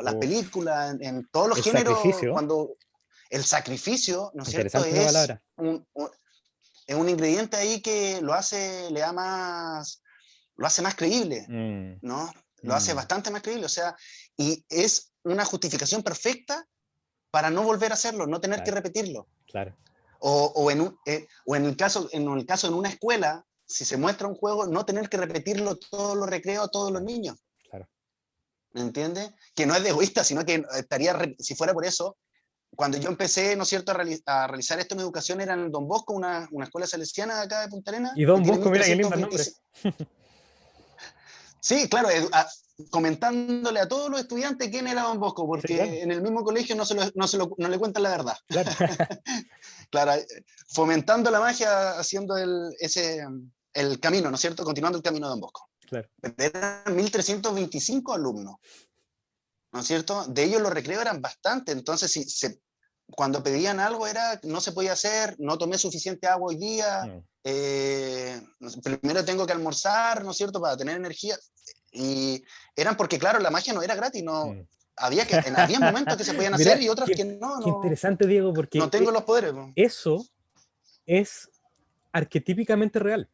Las Uf, películas, en todos los el géneros, sacrificio, cuando el sacrificio, ¿no es cierto? interesante esa palabra. Es un ingrediente ahí que lo hace más creíble, Mm, ¿no? Lo hace mm, bastante más creíble, o sea, y es una justificación perfecta para no volver a hacerlo, no tener que claro, repetirlo. claro, O en el caso en una escuela, si se muestra un juego, no tener que repetirlo todos los recreos, todos los claro, niños. claro. ¿Me entiendes? Que no es de egoísta, sino que si fuera por eso, cuando yo empecé, ¿no es cierto?, a realizar esto en educación, era en Don Bosco, una escuela salesiana de acá de Punta Arenas, Y que Don tiene Bosco, mira qué lindo el nombre. 1325. Sí, claro, comentándole a todos los estudiantes quién era Don Bosco, Sí, claro, porque en el mismo colegio no le cuentan la verdad. claro. Claro, fomentando la magia, haciendo el camino, ¿no es cierto?, continuando el camino de Don Bosco. Claro. Eran 1325 alumnos, ¿no es cierto? De ellos los recreos eran bastante, entonces cuando pedían algo era, no se podía hacer, no tomé suficiente agua hoy día, Mm, primero tengo que almorzar, ¿no es cierto?, para tener energía. Y eran porque, claro, la magia no era gratis, no, mm. había momentos que se podían hacer Mira, y otros que no, qué interesante, Diego, no porque tengo los poderes. Po. eso es arquetípicamente real.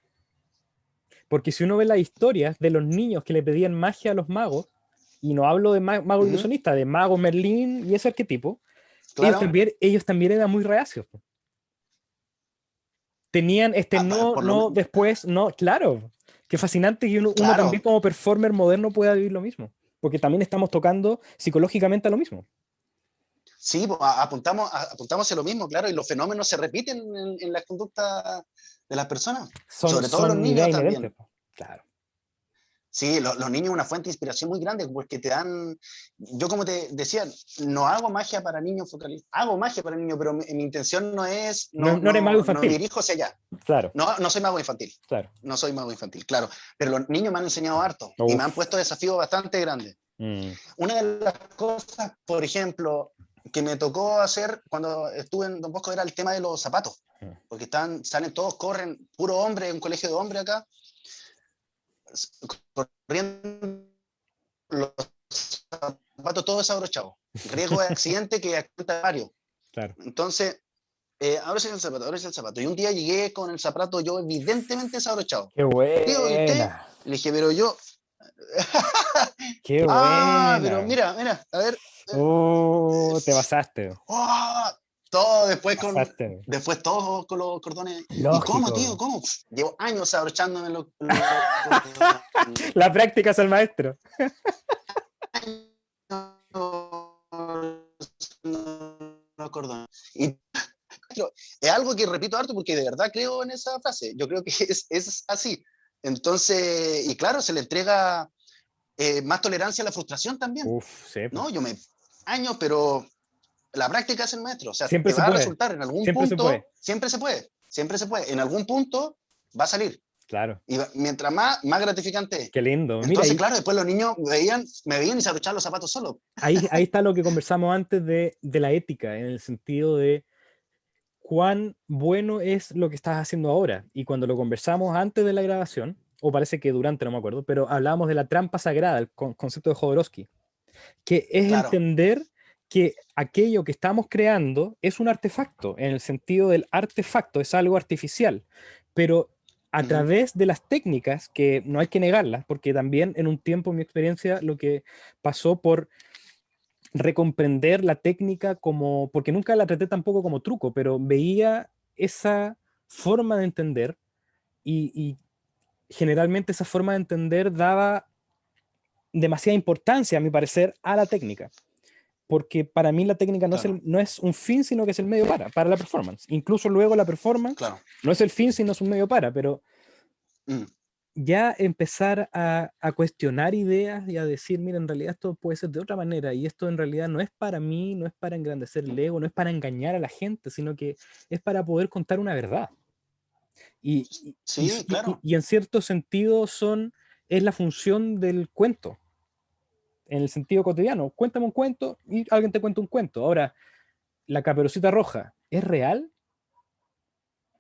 Porque si uno ve las historias de los niños que le pedían magia a los magos, y no hablo de mago Ujú, ilusionista, de mago Merlín y ese arquetipo, claro. ellos también eran muy reacios. Tenían este Ah, no, por lo, no, después, no, claro. Qué fascinante que uno también claro, como performer moderno pueda vivir lo mismo. Porque también estamos tocando psicológicamente a lo mismo. sí, apuntamos a lo mismo, claro, y los fenómenos se repiten en la conducta de las personas, sobre todo los Son niños ideas inherentes. también. Po. Claro. Sí, los niños una fuente de inspiración muy grande porque te dan, yo como te decía, no hago magia para niños focalizados, hago magia para niños, pero mi intención no es, No, no eres mago no me infantil. dirijo hacia allá. Claro, No, no soy mago infantil, claro. no soy mago infantil, claro, pero los niños me han enseñado harto y me han Uf. puesto desafíos bastante grandes. Mm, Una de las cosas, por ejemplo, que me tocó hacer cuando estuve en Don Bosco era el tema de los zapatos, mm. porque salen todos, corren, puro hombre, un colegio de hombres acá, corriendo los zapatos todos desabrochados. Riesgo de accidente que apunta varios. Claro. Entonces, ábrese el zapato, ábrese el zapato. Y un día llegué con el zapato yo evidentemente desabrochado. Qué Tío, ¿y usted? buena. Le dije, pero yo, Qué pero buena. mira, a ver, Te pasaste. ¡oh! Todo Pasaste. después todos con los cordones. ¿Y cómo, tío? Lógico. ¿Cómo? Llevo años abrochándome La práctica es el maestro. los cordones. Y es algo que repito harto porque de verdad creo en esa frase. Yo creo que es así. Entonces, y claro, se le entrega más tolerancia a la frustración también. Uf, sí, po. ¿No? Años, pero la práctica es el maestro. O sea, Siempre te se va a puede. resultar en algún Siempre se puede. punto, siempre se puede, siempre se puede. En algún punto va a salir. Claro. Y mientras más gratificante es. Qué lindo. Mira, Entonces, claro, después los niños me veían y se abrochaban los zapatos solos. ahí está lo que conversamos antes de la ética, en el sentido de cuán bueno es lo que estás haciendo ahora. Y cuando lo conversamos antes de la grabación, o parece que durante, no me acuerdo, pero hablábamos de la trampa sagrada, el concepto de Jodorowsky, que es Claro. entender que aquello que estamos creando es un artefacto, en el sentido del artefacto, es algo artificial, pero a Ujú. través de las técnicas, que no hay que negarlas, porque también en un tiempo, en mi experiencia, lo que pasó por recomprender la técnica como, porque nunca la traté tampoco como truco, pero veía esa forma de entender y generalmente esa forma de entender daba demasiada importancia, a mi parecer, a la técnica. Porque para mí la técnica Claro, no es un fin, sino que es el medio para la performance. Incluso luego la performance claro. no es el fin, sino es un medio para, pero Mm, ya empezar a cuestionar ideas y a decir, mira, en realidad esto puede ser de otra manera y esto en realidad no es para mí, no es para engrandecer el ego, no es para engañar a la gente, sino que es para poder contar una verdad. sí, claro. Y en cierto sentido es la función del cuento. en el sentido cotidiano. Cuéntame un cuento y alguien te cuenta un cuento. Ahora, la Caperucita Roja, ¿es real?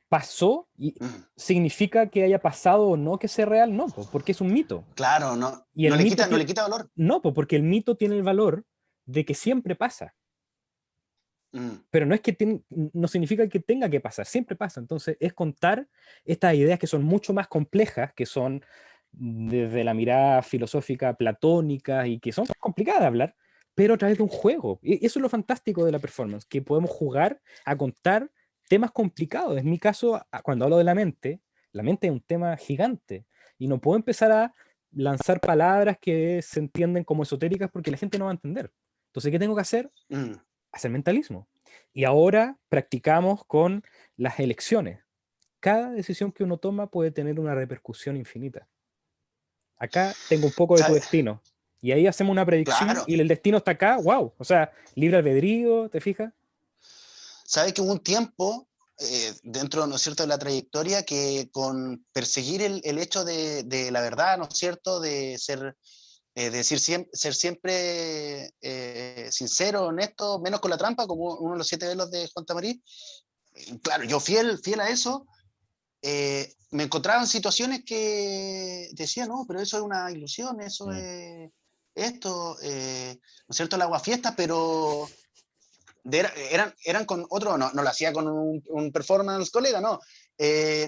¿Pasó? ¿Y Mm. significa que haya pasado o no que sea real? No, po, porque es un mito. Claro, no, Y el mito no tiene... le quita valor. No, po, porque el mito tiene el valor de que siempre pasa. Mm. Pero no es que no significa que tenga que pasar, siempre pasa. Entonces, es contar estas ideas que son mucho más complejas, que son desde la mirada filosófica platónica y que son complicadas de hablar, pero a través de un juego. Y eso es lo fantástico de la performance, que podemos jugar a contar temas complicados. En mi caso, cuando hablo de la mente es un tema gigante y no puedo empezar a lanzar palabras que se entienden como esotéricas porque la gente no va a entender. Entonces, ¿qué tengo que hacer? Mm. Hacer mentalismo. Y ahora practicamos con las elecciones. Cada decisión que uno toma puede tener una repercusión infinita. Acá tengo un poco de tu ¿Sabes? destino. Y ahí hacemos una predicción Claro. y el destino está acá, wow. O sea, libre albedrío, ¿te fijas? ¿Sabes que hubo un tiempo dentro, ¿no es cierto?, de la trayectoria que con perseguir el hecho de la verdad, ¿no es cierto?, de ser, decir ser siempre sincero, honesto, menos con la trampa, como uno de los 7 velos de Juan Tamarí. Claro, yo fiel a eso, me encontraba en situaciones que decía, no, pero eso es una ilusión, eso Mm, es esto, ¿no es cierto?, el aguafiestas, pero eran con otro, no lo hacía con un performance colega, no.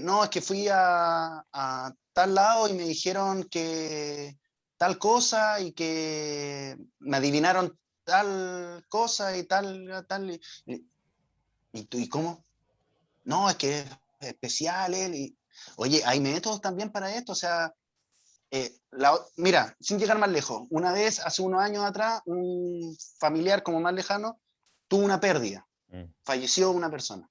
No, es que fui a tal lado y me dijeron que tal cosa y que me adivinaron tal cosa y tal. ¿Y cómo? No, es que es especial él. Oye, hay métodos también para esto, o sea, mira, sin llegar más lejos, una vez, hace unos años atrás, un familiar como más lejano tuvo una pérdida, mm. falleció una persona.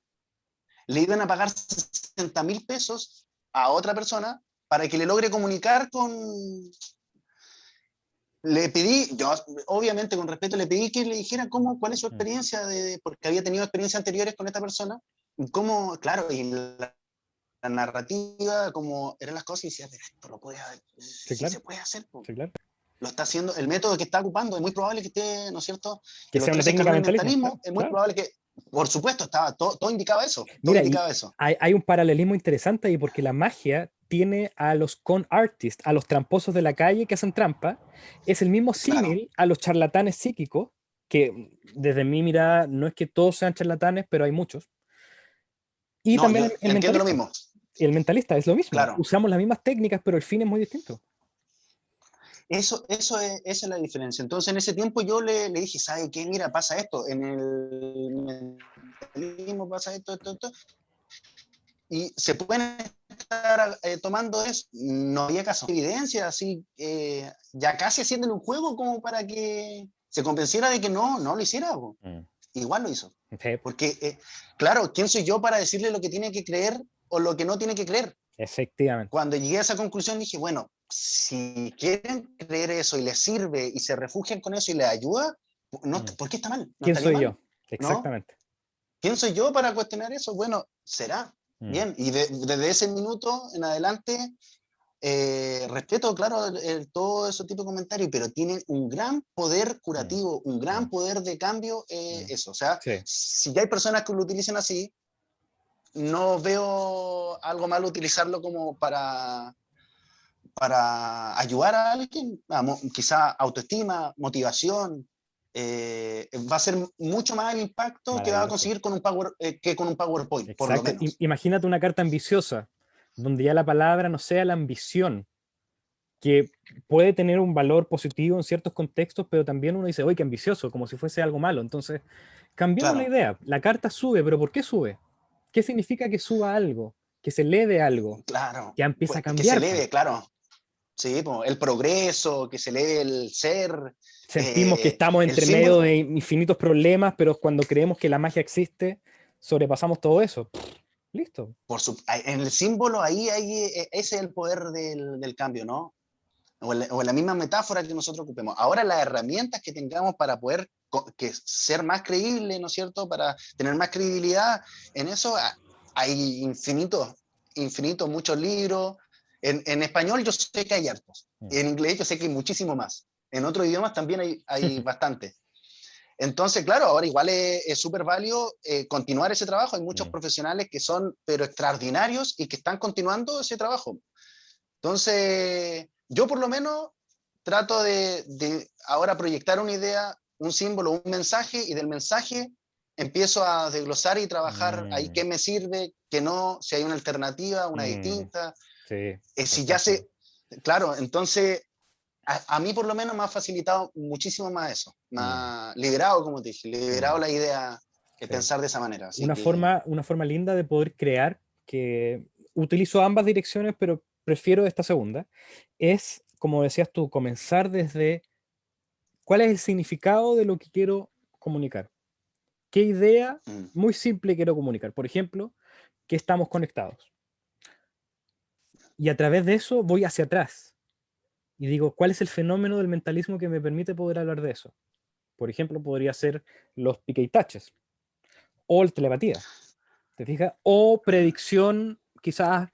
Le iban a pagar 60.000 pesos a otra persona para que le logre comunicar con... Le pedí, yo obviamente con respeto, le pedí que le dijera cuál es su Mm. experiencia, porque había tenido experiencias anteriores con esta persona, y cómo, claro, y la narrativa, como eran las cosas, y decía, pero esto lo puede, Sí, sí claro, se puede hacer, po. sí, claro. Lo está haciendo, el método que está ocupando, es muy probable que esté, ¿no es cierto?, Que en los sea una 13 técnica escalones de mentalismo, claro, mentalismo, es muy claro. probable que, por supuesto, estaba todo indicaba eso, todo Mira, y indicaba eso. hay un paralelismo interesante ahí porque la magia tiene a los con artists, a los tramposos de la calle que hacen trampa, es el mismo Claro, símil a los charlatanes psíquicos, que desde mi mirada no es que todos sean charlatanes, pero hay muchos. Y no, también yo el entiendo lo mentalista. mismo, El mentalista es lo mismo. claro. Usamos las mismas técnicas, pero el fin es muy distinto. Esa es la diferencia. Entonces, en ese tiempo yo le dije, ¿sabe qué? Mira, pasa esto, en el mentalismo pasa esto, y se pueden estar tomando eso. No había caso. Evidencia, así, ya casi haciéndole un juego como para que se convenciera de que no lo hiciera. Po. Mm. Igual lo hizo. Sí, Porque, claro, ¿quién soy yo para decirle lo que tiene que creer o lo que no tiene que creer? efectivamente. Cuando llegué a esa conclusión dije, bueno, si quieren creer eso y les sirve y se refugian con eso y les ayuda, no, Mm. ¿por qué está mal? No ¿Quién estaría soy mal, yo? ¿no? Exactamente. ¿Quién soy yo para cuestionar eso? Bueno, será. Mm. Bien, y desde ese minuto en adelante, respeto, claro, todo ese tipo de comentarios, pero tiene un gran poder Mm. curativo, un gran Mm. poder de cambio, Mm. eso. O sea, Sí. si ya hay personas que lo utilizan así, no veo algo malo utilizarlo como para ayudar a alguien, quizá autoestima, motivación, va a ser mucho más el impacto que va a Maravilloso. conseguir con que con un PowerPoint, por lo Exacto. menos. Imagínate una carta ambiciosa, donde ya la palabra no sea la ambición, que puede tener un valor positivo en ciertos contextos, pero también uno dice, oye, qué ambicioso, como si fuese algo malo. Entonces, cambiemos la Claro, idea. La carta sube, pero ¿por qué sube? ¿Qué significa que suba algo? Que se eleve algo. claro, Ya empieza pues, a que se cambiar, po. eleve, claro, sí, pues, el progreso, que se eleve el ser, Sentimos que estamos el entre medio símbolo, de infinitos problemas, pero cuando creemos que la magia existe, sobrepasamos todo eso. Listo. en el símbolo ahí, ese es el poder del cambio, ¿no? O en la misma metáfora que nosotros ocupemos. Ahora las herramientas que tengamos para poder ser más creíble, ¿no es cierto? Para tener más credibilidad en eso, hay muchos libros. En español yo sé que hay hartos. Mm. En inglés yo sé que hay muchísimo más. en otros idiomas también hay bastante. Entonces, claro, ahora igual es súper válido continuar ese trabajo. Hay muchos profesionales que son, pero extraordinarios y que están continuando ese trabajo. Entonces, yo por lo menos trato de ahora proyectar una idea, un símbolo, un mensaje, y del mensaje empiezo a desglosar y trabajar ahí qué me sirve, qué no, si hay una alternativa, una distinta. Sí, Si ya fantástico. sé, claro, entonces a mí por lo menos me ha facilitado muchísimo más eso, me ha liberado, como te dije, liberado Mm, la idea de sí. pensar de esa manera. Así que, Una forma linda de poder crear, que utilizo ambas direcciones, pero prefiero esta segunda, es, como decías tú, comenzar desde cuál es el significado de lo que quiero comunicar. ¿Qué idea mm, muy simple quiero comunicar? Por ejemplo, que estamos conectados. Y a través de eso voy hacia atrás y digo, ¿cuál es el fenómeno del mentalismo que me permite poder hablar de eso? Por ejemplo, podría ser los pique y taches o el telepatía, ¿te fijas? O predicción, quizás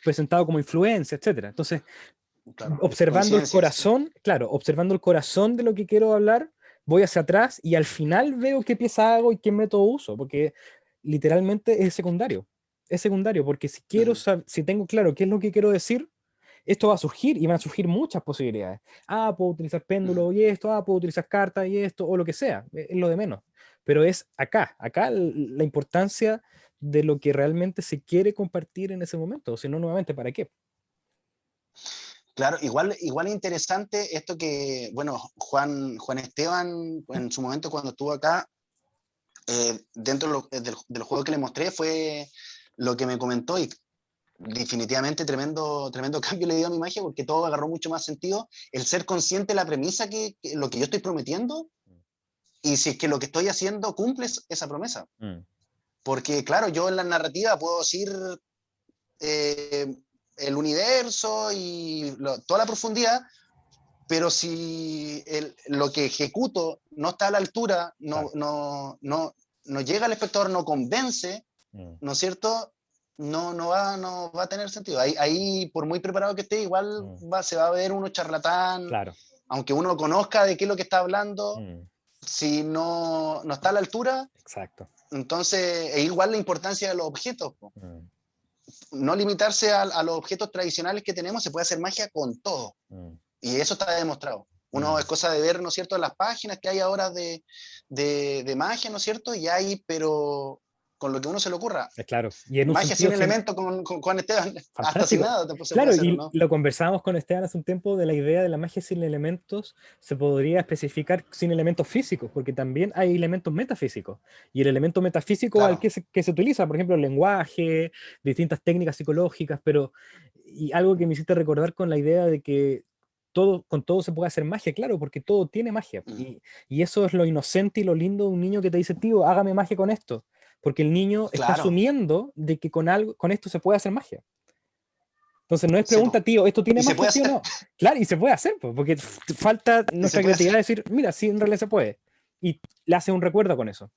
presentado como influencia, etcétera. Entonces, claro, observando el coincidencias. corazón, claro, observando el corazón de lo que quiero hablar, voy hacia atrás y al final veo qué pieza hago y qué método uso, porque literalmente es secundario. Es secundario, porque si quiero Mm, si tengo claro qué es lo que quiero decir, esto va a surgir y van a surgir muchas posibilidades. Ah, puedo utilizar mm. péndulo y esto, puedo utilizar cartas y esto, o lo que sea, es lo de menos. Pero es acá la importancia de lo que realmente se quiere compartir en ese momento, o si no, nuevamente, ¿para qué? Claro, igual es interesante esto que, bueno, Juan Esteban, en su momento cuando estuvo acá, dentro de los juegos que le mostré, fue lo que me comentó, y definitivamente tremendo cambio le dio a mi magia, porque todo agarró mucho más sentido. El ser consciente de la premisa que lo que yo estoy prometiendo, y si es que lo que estoy haciendo cumple esa promesa. Mm, Porque, claro, yo en la narrativa puedo decir eh, el universo y toda la profundidad, pero si lo que ejecuto no está a la altura, claro. no llega al espectador, no convence, Mm, ¿no es cierto? No va a tener sentido. Ahí, por muy preparado que esté, igual mm, se va a ver uno charlatán, claro. aunque uno conozca de qué es lo que está hablando, Mm, si no está a la altura, exacto. entonces es igual la importancia de los objetos. Po. Mm, No limitarse a los objetos tradicionales que tenemos, se puede hacer magia con todo. mm, Y eso está demostrado. Uno es mm. cosa de ver, ¿no es cierto?, las páginas que hay ahora de magia, ¿no es cierto? Y hay, pero con lo que uno se le ocurra. Es claro. Y en un Magia sentido, sin elementos con Juan Esteban, hasta sin fantástico. nada se puede Claro, hacer, ¿o y no? lo conversábamos con Esteban hace un tiempo de la idea de la magia sin elementos, se podría especificar sin elementos físicos, porque también hay elementos metafísicos. Y el elemento metafísico al Claro. que se utiliza, por ejemplo, el lenguaje, distintas técnicas psicológicas, pero, y algo que me hiciste recordar con la idea de que todo, con todo se puede hacer magia, claro, porque todo tiene magia. Mm, Y eso es lo inocente y lo lindo de un niño que te dice, tío, hágame magia con esto. Porque el niño está claro. asumiendo de que con algo, con esto se puede hacer magia. Entonces no es Sí, pregunta, po. tío, ¿esto tiene Y se magia, puede sí o hacer. no? Claro, y se puede hacer, pues, porque falta Y se nuestra puede hacer. creatividad de decir, mira, sí, en realidad se puede. Y le hace un recuerdo con eso.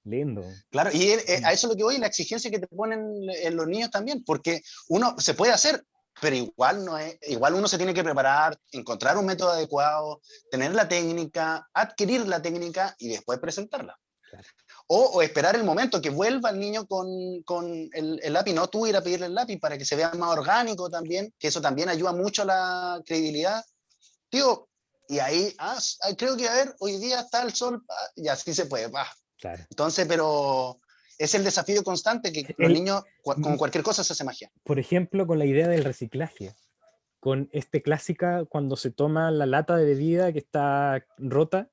Lindo. Claro, y Mm, a eso es lo que voy, la exigencia que te ponen en los niños también, porque uno se puede hacer, pero igual no es, igual uno se tiene que preparar, encontrar un método adecuado, tener la técnica, adquirir la técnica y después presentarla. claro. O esperar el momento que vuelva el niño con el lápiz, no tú ir a pedirle el lápiz para que se vea más orgánico también, que eso también ayuda mucho a la credibilidad. Tío, y ahí, creo que a ver, hoy día está el sol, y así se puede, va. Claro. Entonces, pero es el desafío constante que los El, niños, mm, con cualquier cosa se hace magia. por ejemplo, con la idea del reciclaje, con este clásica cuando se toma la lata de bebida que está rota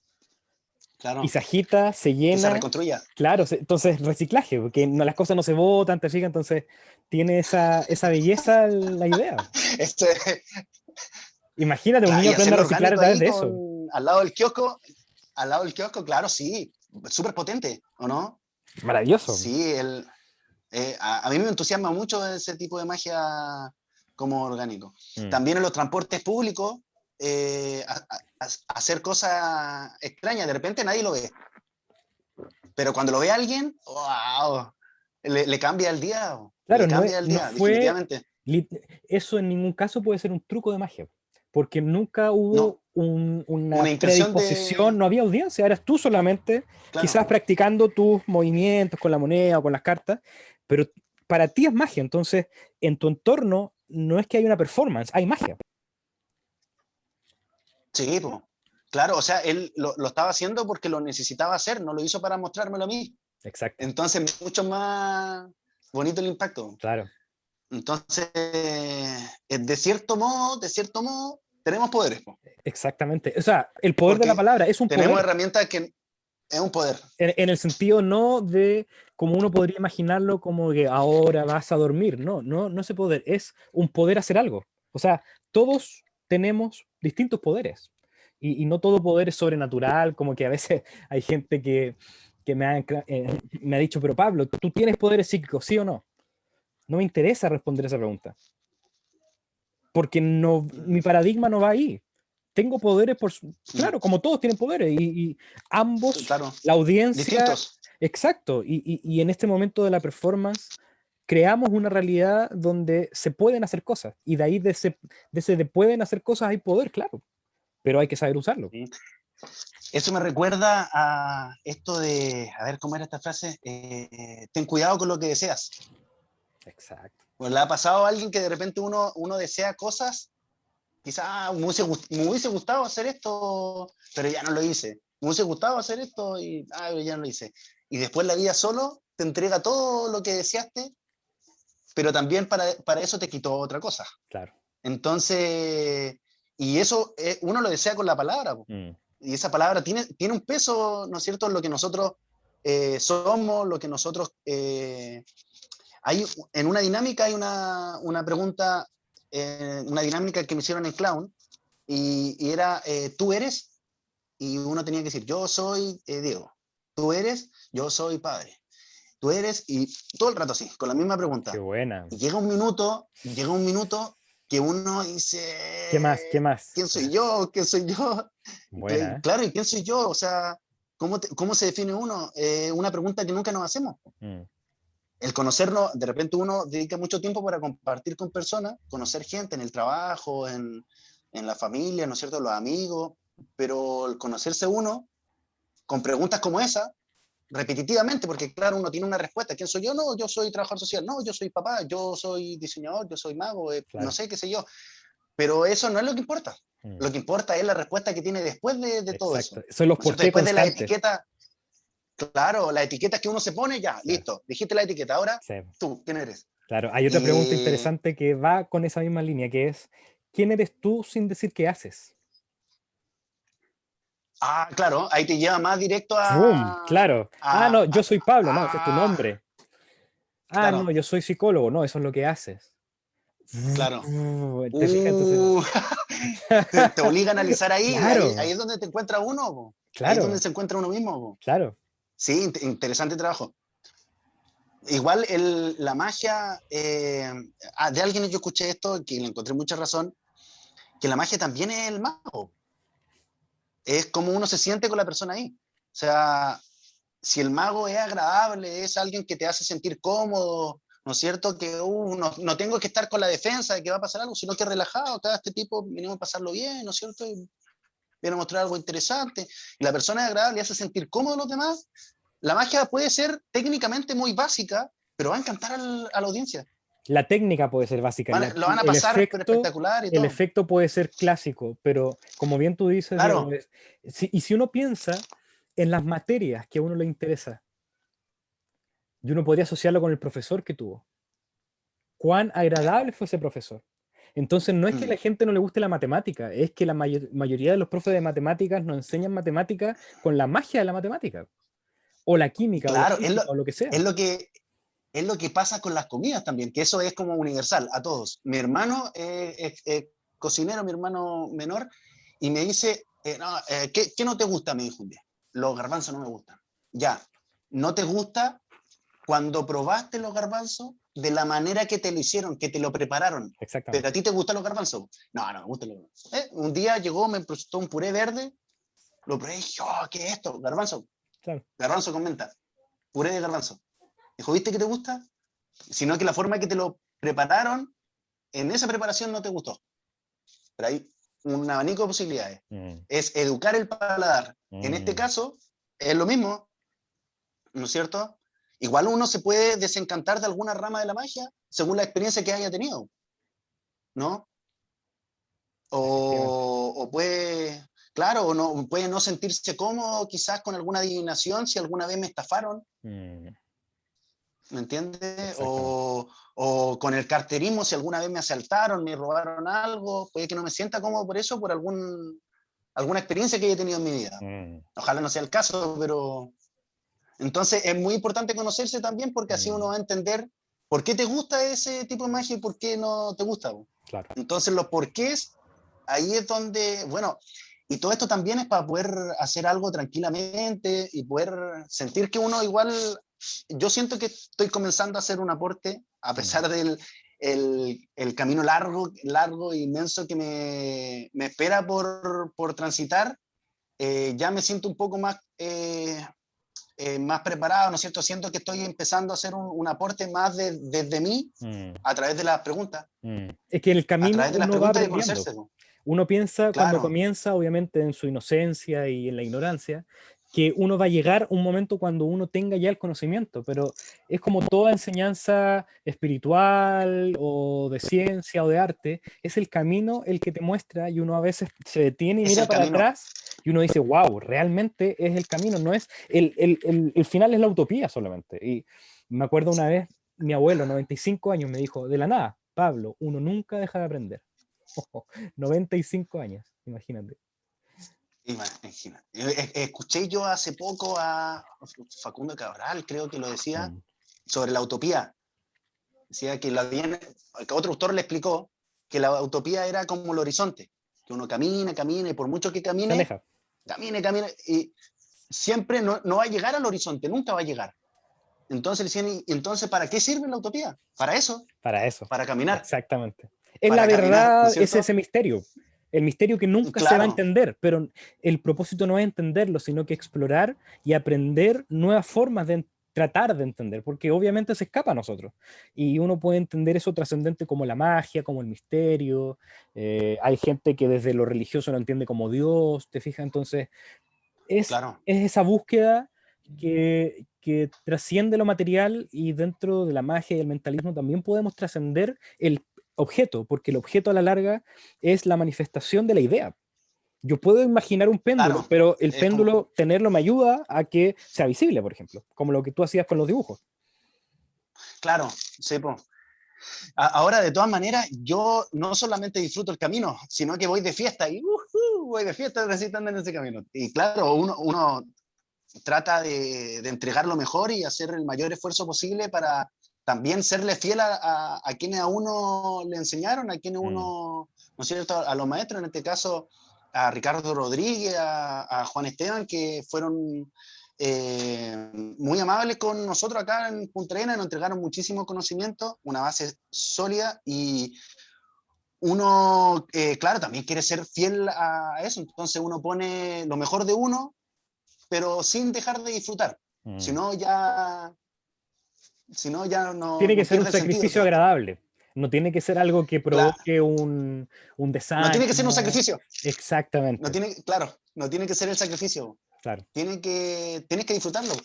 y Claro, se agita, se que se llena. reconstruya. Claro, entonces reciclaje, porque las cosas no se botan, te fijas, entonces tiene esa belleza la idea. Este, Imagínate, un claro, niño y aprende a hacerlo reciclar a orgánico través ahí de eso. al lado del kiosco, claro, sí, súper potente, ¿o no? Maravilloso. Sí, a mí me entusiasma mucho ese tipo de magia como orgánico. Mm. También en los transportes públicos, hacer cosas extrañas, de repente nadie lo ve, pero cuando lo ve alguien, wow, le cambia el día, Claro, le cambia el no día, fue. definitivamente. Eso en ningún caso puede ser un truco de magia, porque nunca hubo No, una Una intención predisposición, de... no había audiencia, eras tú solamente, Claro, quizás practicando tus movimientos con la moneda o con las cartas, pero para ti es magia, entonces en tu entorno no es que hay una performance, hay magia. sí, po. Claro, o sea, él lo estaba haciendo porque lo necesitaba hacer, no lo hizo para mostrármelo a mí. Exacto, Entonces, mucho más bonito el impacto. claro, Entonces, de cierto modo, tenemos poderes, po. exactamente. O sea, el poder de la Porque palabra es un tenemos poder, herramientas que es un poder. en el sentido no de como uno podría imaginarlo como que ahora vas a dormir, no, no, no ese poder, es un poder hacer algo. O sea, todos tenemos distintos poderes y no todo poder es sobrenatural, como que a veces hay gente que me ha dicho, pero Pablo, ¿tú tienes poderes psíquicos, sí o no? No me interesa responder esa pregunta, porque no, mi paradigma no va ahí. Tengo poderes Mm, claro, como todos tienen poderes y ambos, claro, la audiencia, distintos. exacto, y en este momento de la performance creamos una realidad donde se pueden hacer cosas y de ahí de pueden hacer cosas hay poder, claro, pero hay que saber usarlo. ¿Sí? Eso me recuerda a esto de, a ver cómo era esta frase, ten cuidado con lo que deseas. Exacto, Pues le ha pasado a alguien que de repente uno desea cosas, quizás me hubiese gustado hacer esto, pero ya no lo hice. Me hubiese gustado hacer esto y ya no lo hice. Y después la vida solo te entrega todo lo que deseaste, pero también para eso te quitó otra cosa. claro. Entonces, y eso uno lo desea con la palabra, po. Mm, Y esa palabra tiene un peso, ¿no es cierto?, en lo que nosotros somos, lo que nosotros... hay, en una dinámica hay una pregunta, una dinámica que me hicieron en Clown, y era, ¿tú eres? Y uno tenía que decir, yo soy Diego. ¿Tú eres? Yo soy padre. ¿Tú eres? Y todo el rato así, con la misma qué pregunta. buena. Y llega un minuto que uno ¿Qué más? ¿Qué dice, más? ¿quién soy yo? ¿Quién soy yo? Buena, ¿eh? Claro, ¿y quién soy yo? O sea, ¿cómo se define uno? Una pregunta que nunca nos hacemos. Mm, El conocernos, de repente uno dedica mucho tiempo para compartir con personas, conocer gente en el trabajo, en la familia, ¿no es cierto?, los amigos, pero el conocerse uno con preguntas como esa, repetitivamente, porque claro, uno tiene una respuesta. ¿Quién soy yo? No, yo soy trabajador social. No, yo soy papá, yo soy diseñador, yo soy mago, no claro. sé, qué sé yo. Pero eso no es lo que importa. Mm, Lo que importa es la respuesta que tiene después de todo eso. exacto. Son los ¿No es por cierto? qué Después de la constantes. etiqueta, claro, la etiqueta que uno se pone, ya, Claro. listo, dijiste la etiqueta, ahora Sí. tú, ¿quién eres? Claro, hay otra pregunta Y, interesante que va con esa misma línea, que es, ¿quién eres tú sin decir qué haces? claro, ahí te lleva más directo ¡Fum! Claro. Ah, no, yo soy Pablo, no, ese es tu nombre. Ah, no, claro, yo soy psicólogo, no, eso es lo que haces. claro. ¿Te fijas? Entonces, Uh, te obliga a analizar ahí claro, es donde te encuentra uno, po. Ahí es donde claro, se encuentra uno mismo, po. claro. Sí, interesante trabajo. Igual la magia, de alguien yo escuché esto, que le encontré mucha razón, que la magia también es el mago, es como uno se siente con la persona ahí. O sea, si el mago es agradable, es alguien que te hace sentir cómodo, ¿no es cierto? Que no tengo que estar con la defensa de que va a pasar algo, sino que relajado, acá este tipo venimos a pasarlo bien, ¿no es cierto? Y viene a mostrar algo interesante, y la persona es agradable y hace sentir cómodo a los demás. La magia puede ser técnicamente muy básica, pero va a encantar a la audiencia. La técnica puede ser básica, Lo van a pasar pero espectacular y el todo. efecto puede ser clásico, pero como bien tú dices, Diego, Claro, y si uno piensa en las materias que a uno le interesa, y uno podría asociarlo con el profesor que tuvo. Cuán agradable fue ese profesor. Entonces, no es que a mm, la gente no le guste la matemática, es que la mayoría de los profes de matemáticas nos enseñan matemática con la magia de la matemática, o la química, o la claro, física, o lo que es sea. lo que, es lo que pasa con las comidas también, que eso es como universal a todos. Mi hermano es cocinero, mi hermano menor, y me dice, no, ¿qué no te gusta? Me dijo un día. Los garbanzos no me gustan. Ya, no te gusta cuando probaste los garbanzos de la manera que te lo hicieron, que te lo prepararon. Pero a Exactamente. ti te gustan los garbanzos. No, no me gustan los garbanzos. Un día llegó, me presentó un puré verde, lo probé y dije, oh, ¿qué es esto? Garbanzo. Claro. Garbanzo con menta. Puré de garbanzo. Dijo, ¿viste que te gusta? Sino que la forma que te lo prepararon, en esa preparación no te gustó. Pero ahí. un abanico de posibilidades. Mm, Es educar el paladar. En este mm, caso, es lo mismo, ¿no es cierto? Igual uno se puede desencantar de alguna rama de la magia según la experiencia que haya tenido, ¿no? efectivamente. O puede, claro, o no, puede no sentirse cómodo quizás con alguna adivinación si alguna vez me estafaron, Mm, ¿me entiendes? exactamente. O con el carterismo si alguna vez me asaltaron, me robaron algo, puede que no me sienta cómodo por eso, por alguna experiencia que haya tenido en mi vida. Mm, Ojalá no sea el caso, pero entonces es muy importante conocerse también porque así uno mm, va a entender por qué te gusta ese tipo de magia y por qué no te gusta. claro. Entonces los porqués, ahí es donde, bueno, y todo esto también es para poder hacer algo tranquilamente y poder sentir que uno igual, yo siento que estoy comenzando a hacer un aporte, a Mm, pesar del el camino largo, largo e inmenso que me espera por transitar, ya me siento un poco más preparado, ¿no es cierto? Siento que estoy empezando a hacer un aporte más desde mí mm, a través de las preguntas, Es que en el a camino través de las uno va preguntas y aprendiendo. conocerse, ¿no? Uno piensa cuando Claro, comienza, obviamente en su inocencia y en la ignorancia, que uno va a llegar un momento cuando uno tenga ya el conocimiento, pero es como toda enseñanza espiritual o de ciencia o de arte, es el camino el que te muestra y uno a veces se detiene y es mira el para camino, atrás y uno dice, wow, realmente es el camino, no es el final es la utopía solamente. Y me acuerdo una vez, mi abuelo, 95 años, me dijo, de la nada, Pablo, uno nunca deja de aprender. 95 años, imagínate. imagina. Escuché yo hace poco a Facundo Cabral, creo que lo decía, Mm. sobre la utopía. Decía que otro autor le explicó que la utopía era como el horizonte, que uno camina, camina, y por mucho que Se camine, aleja, camine, camine, y siempre no va a llegar al horizonte, nunca va a llegar. Entonces, decían, entonces, ¿para qué sirve la utopía? Para eso, para eso, para caminar, exactamente. Es la para caminar, ¿no es verdad, es cierto? ese misterio, el misterio que nunca se va a Claro, entender, pero el propósito no es entenderlo, sino que explorar y aprender nuevas formas de tratar de entender, porque obviamente se escapa a nosotros. Y uno puede entender eso trascendente como la magia, como el misterio. Hay gente que desde lo religioso lo entiende como Dios, ¿te fijas? Entonces, claro, es esa búsqueda que trasciende lo material y dentro de la magia y el mentalismo también podemos trascender el objeto, porque el objeto a la larga es la manifestación de la idea. Yo puedo imaginar un péndulo, claro. pero el Es como, péndulo, tenerlo me ayuda a que sea visible, por ejemplo, como lo que tú hacías con los dibujos. claro, sí, po. Ahora, de todas maneras, yo no solamente disfruto el camino, sino que voy de fiesta y voy de fiesta transitando en ese camino. Y claro, uno trata de entregar lo mejor y hacer el mayor esfuerzo posible para también serle fiel a quienes a uno le enseñaron, a quienes Mm, uno, ¿no es cierto?, a los maestros, en este caso a Ricardo Rodríguez, a Juan Esteban, que fueron muy amables con nosotros acá en Punta Arenas, nos entregaron muchísimo conocimiento, una base sólida y uno, claro, también quiere ser fiel a eso, entonces uno pone lo mejor de uno pero sin dejar de disfrutar. Si mm. no, ya, si no, ya Tiene que no ser un pierde el sentido sacrificio todo esto. agradable. No tiene que ser algo que Claro, provoque un no tiene que ser un desánimo. sacrificio. Exactamente, Claro, no tiene que ser el sacrificio. claro. Tienes que disfrutarlo.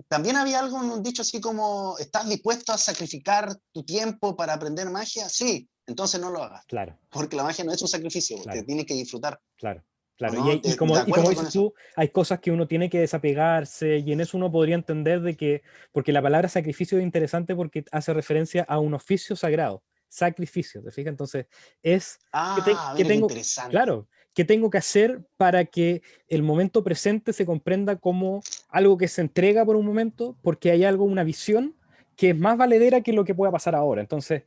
También había algo, un dicho así como, ¿estás dispuesto a sacrificar tu tiempo para aprender magia? Sí, entonces no lo hagas. Claro, Porque la magia no es un sacrificio, te claro, tienes que disfrutar. claro, ¿O claro. no? De Y como acuerdo con dices eso. tú, hay cosas que uno tiene que desapegarse y en eso uno podría entender de que, porque la palabra sacrificio es interesante porque hace referencia a un oficio sagrado, sacrificio, ¿te fijas? Entonces, es que Mira qué tengo, interesante. claro, ¿qué tengo que hacer para que el momento presente se comprenda como algo que se entrega por un momento porque hay algo, una visión que es más valedera que lo que pueda pasar ahora? Entonces,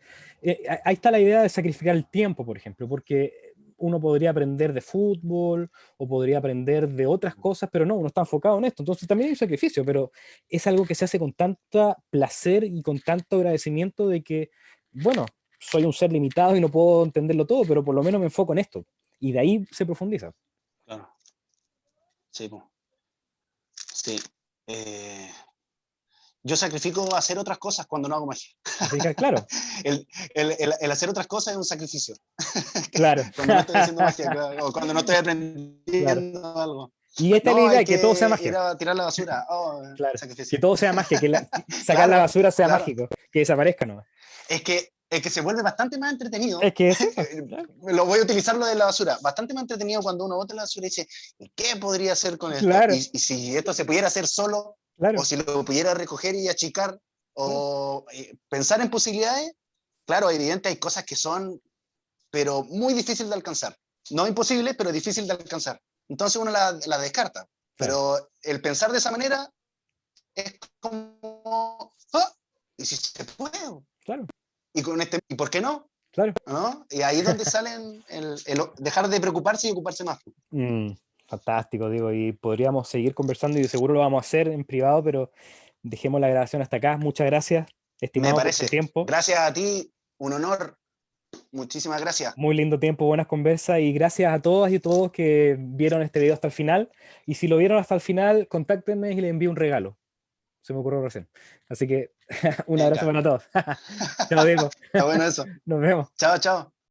ahí está la idea de sacrificar el tiempo, por ejemplo, porque uno podría aprender de fútbol o podría aprender de otras cosas, pero no, uno está enfocado en esto. Entonces también hay un sacrificio, pero es algo que se hace con tanta placer y con tanto agradecimiento de que, bueno, soy un ser limitado y no puedo entenderlo todo, pero por lo menos me enfoco en esto. Y de ahí se profundiza. Claro, sí, po. Sí. Eh, yo sacrifico hacer otras cosas cuando no hago magia. Así que, claro, El hacer otras cosas es un sacrificio. Claro, cuando no estoy haciendo magia o cuando no estoy claro. aprendiendo algo. Y esta es la No, idea, hay que todo sea que ir magia. a tirar la basura. Oh, Claro. Que sacrificio. todo sea magia, que sacar la Claro, basura sea claro. mágico, que desaparezca nomás. Es que se vuelve bastante más entretenido. Es que sí, pues, claro. Lo voy a utilizar lo de la basura. Bastante más entretenido cuando uno bota la basura y dice, ¿y qué podría hacer con esto? Claro, Y si esto se pudiera hacer solo, o claro, si lo pudiera recoger y achicar, claro, o pensar en posibilidades, claro, evidente hay cosas que son, pero muy difíciles de alcanzar. No imposible, pero difícil de alcanzar. Entonces uno la descarta. claro, Pero el pensar de esa manera es como, ¡ah! ¿Y si se puede? claro, ¿Y por qué no? claro. ¿No? Y ahí es donde salen el dejar de preocuparse y ocuparse más. Mm, fantástico, digo, y podríamos seguir conversando y de seguro lo vamos a hacer en privado, pero dejemos la grabación hasta acá. Muchas gracias, Me estimado, por tu parece. tiempo. Gracias a ti, un honor. Muchísimas gracias. Muy lindo tiempo, buenas conversas y gracias a todas y todos que vieron este video hasta el final. Y si lo vieron hasta el final, contáctenme y les envío un regalo. Se me ocurrió recién. Así que un abrazo Venga. para todos. Chao, Diego. Está bueno eso. Nos vemos. Chao, chao.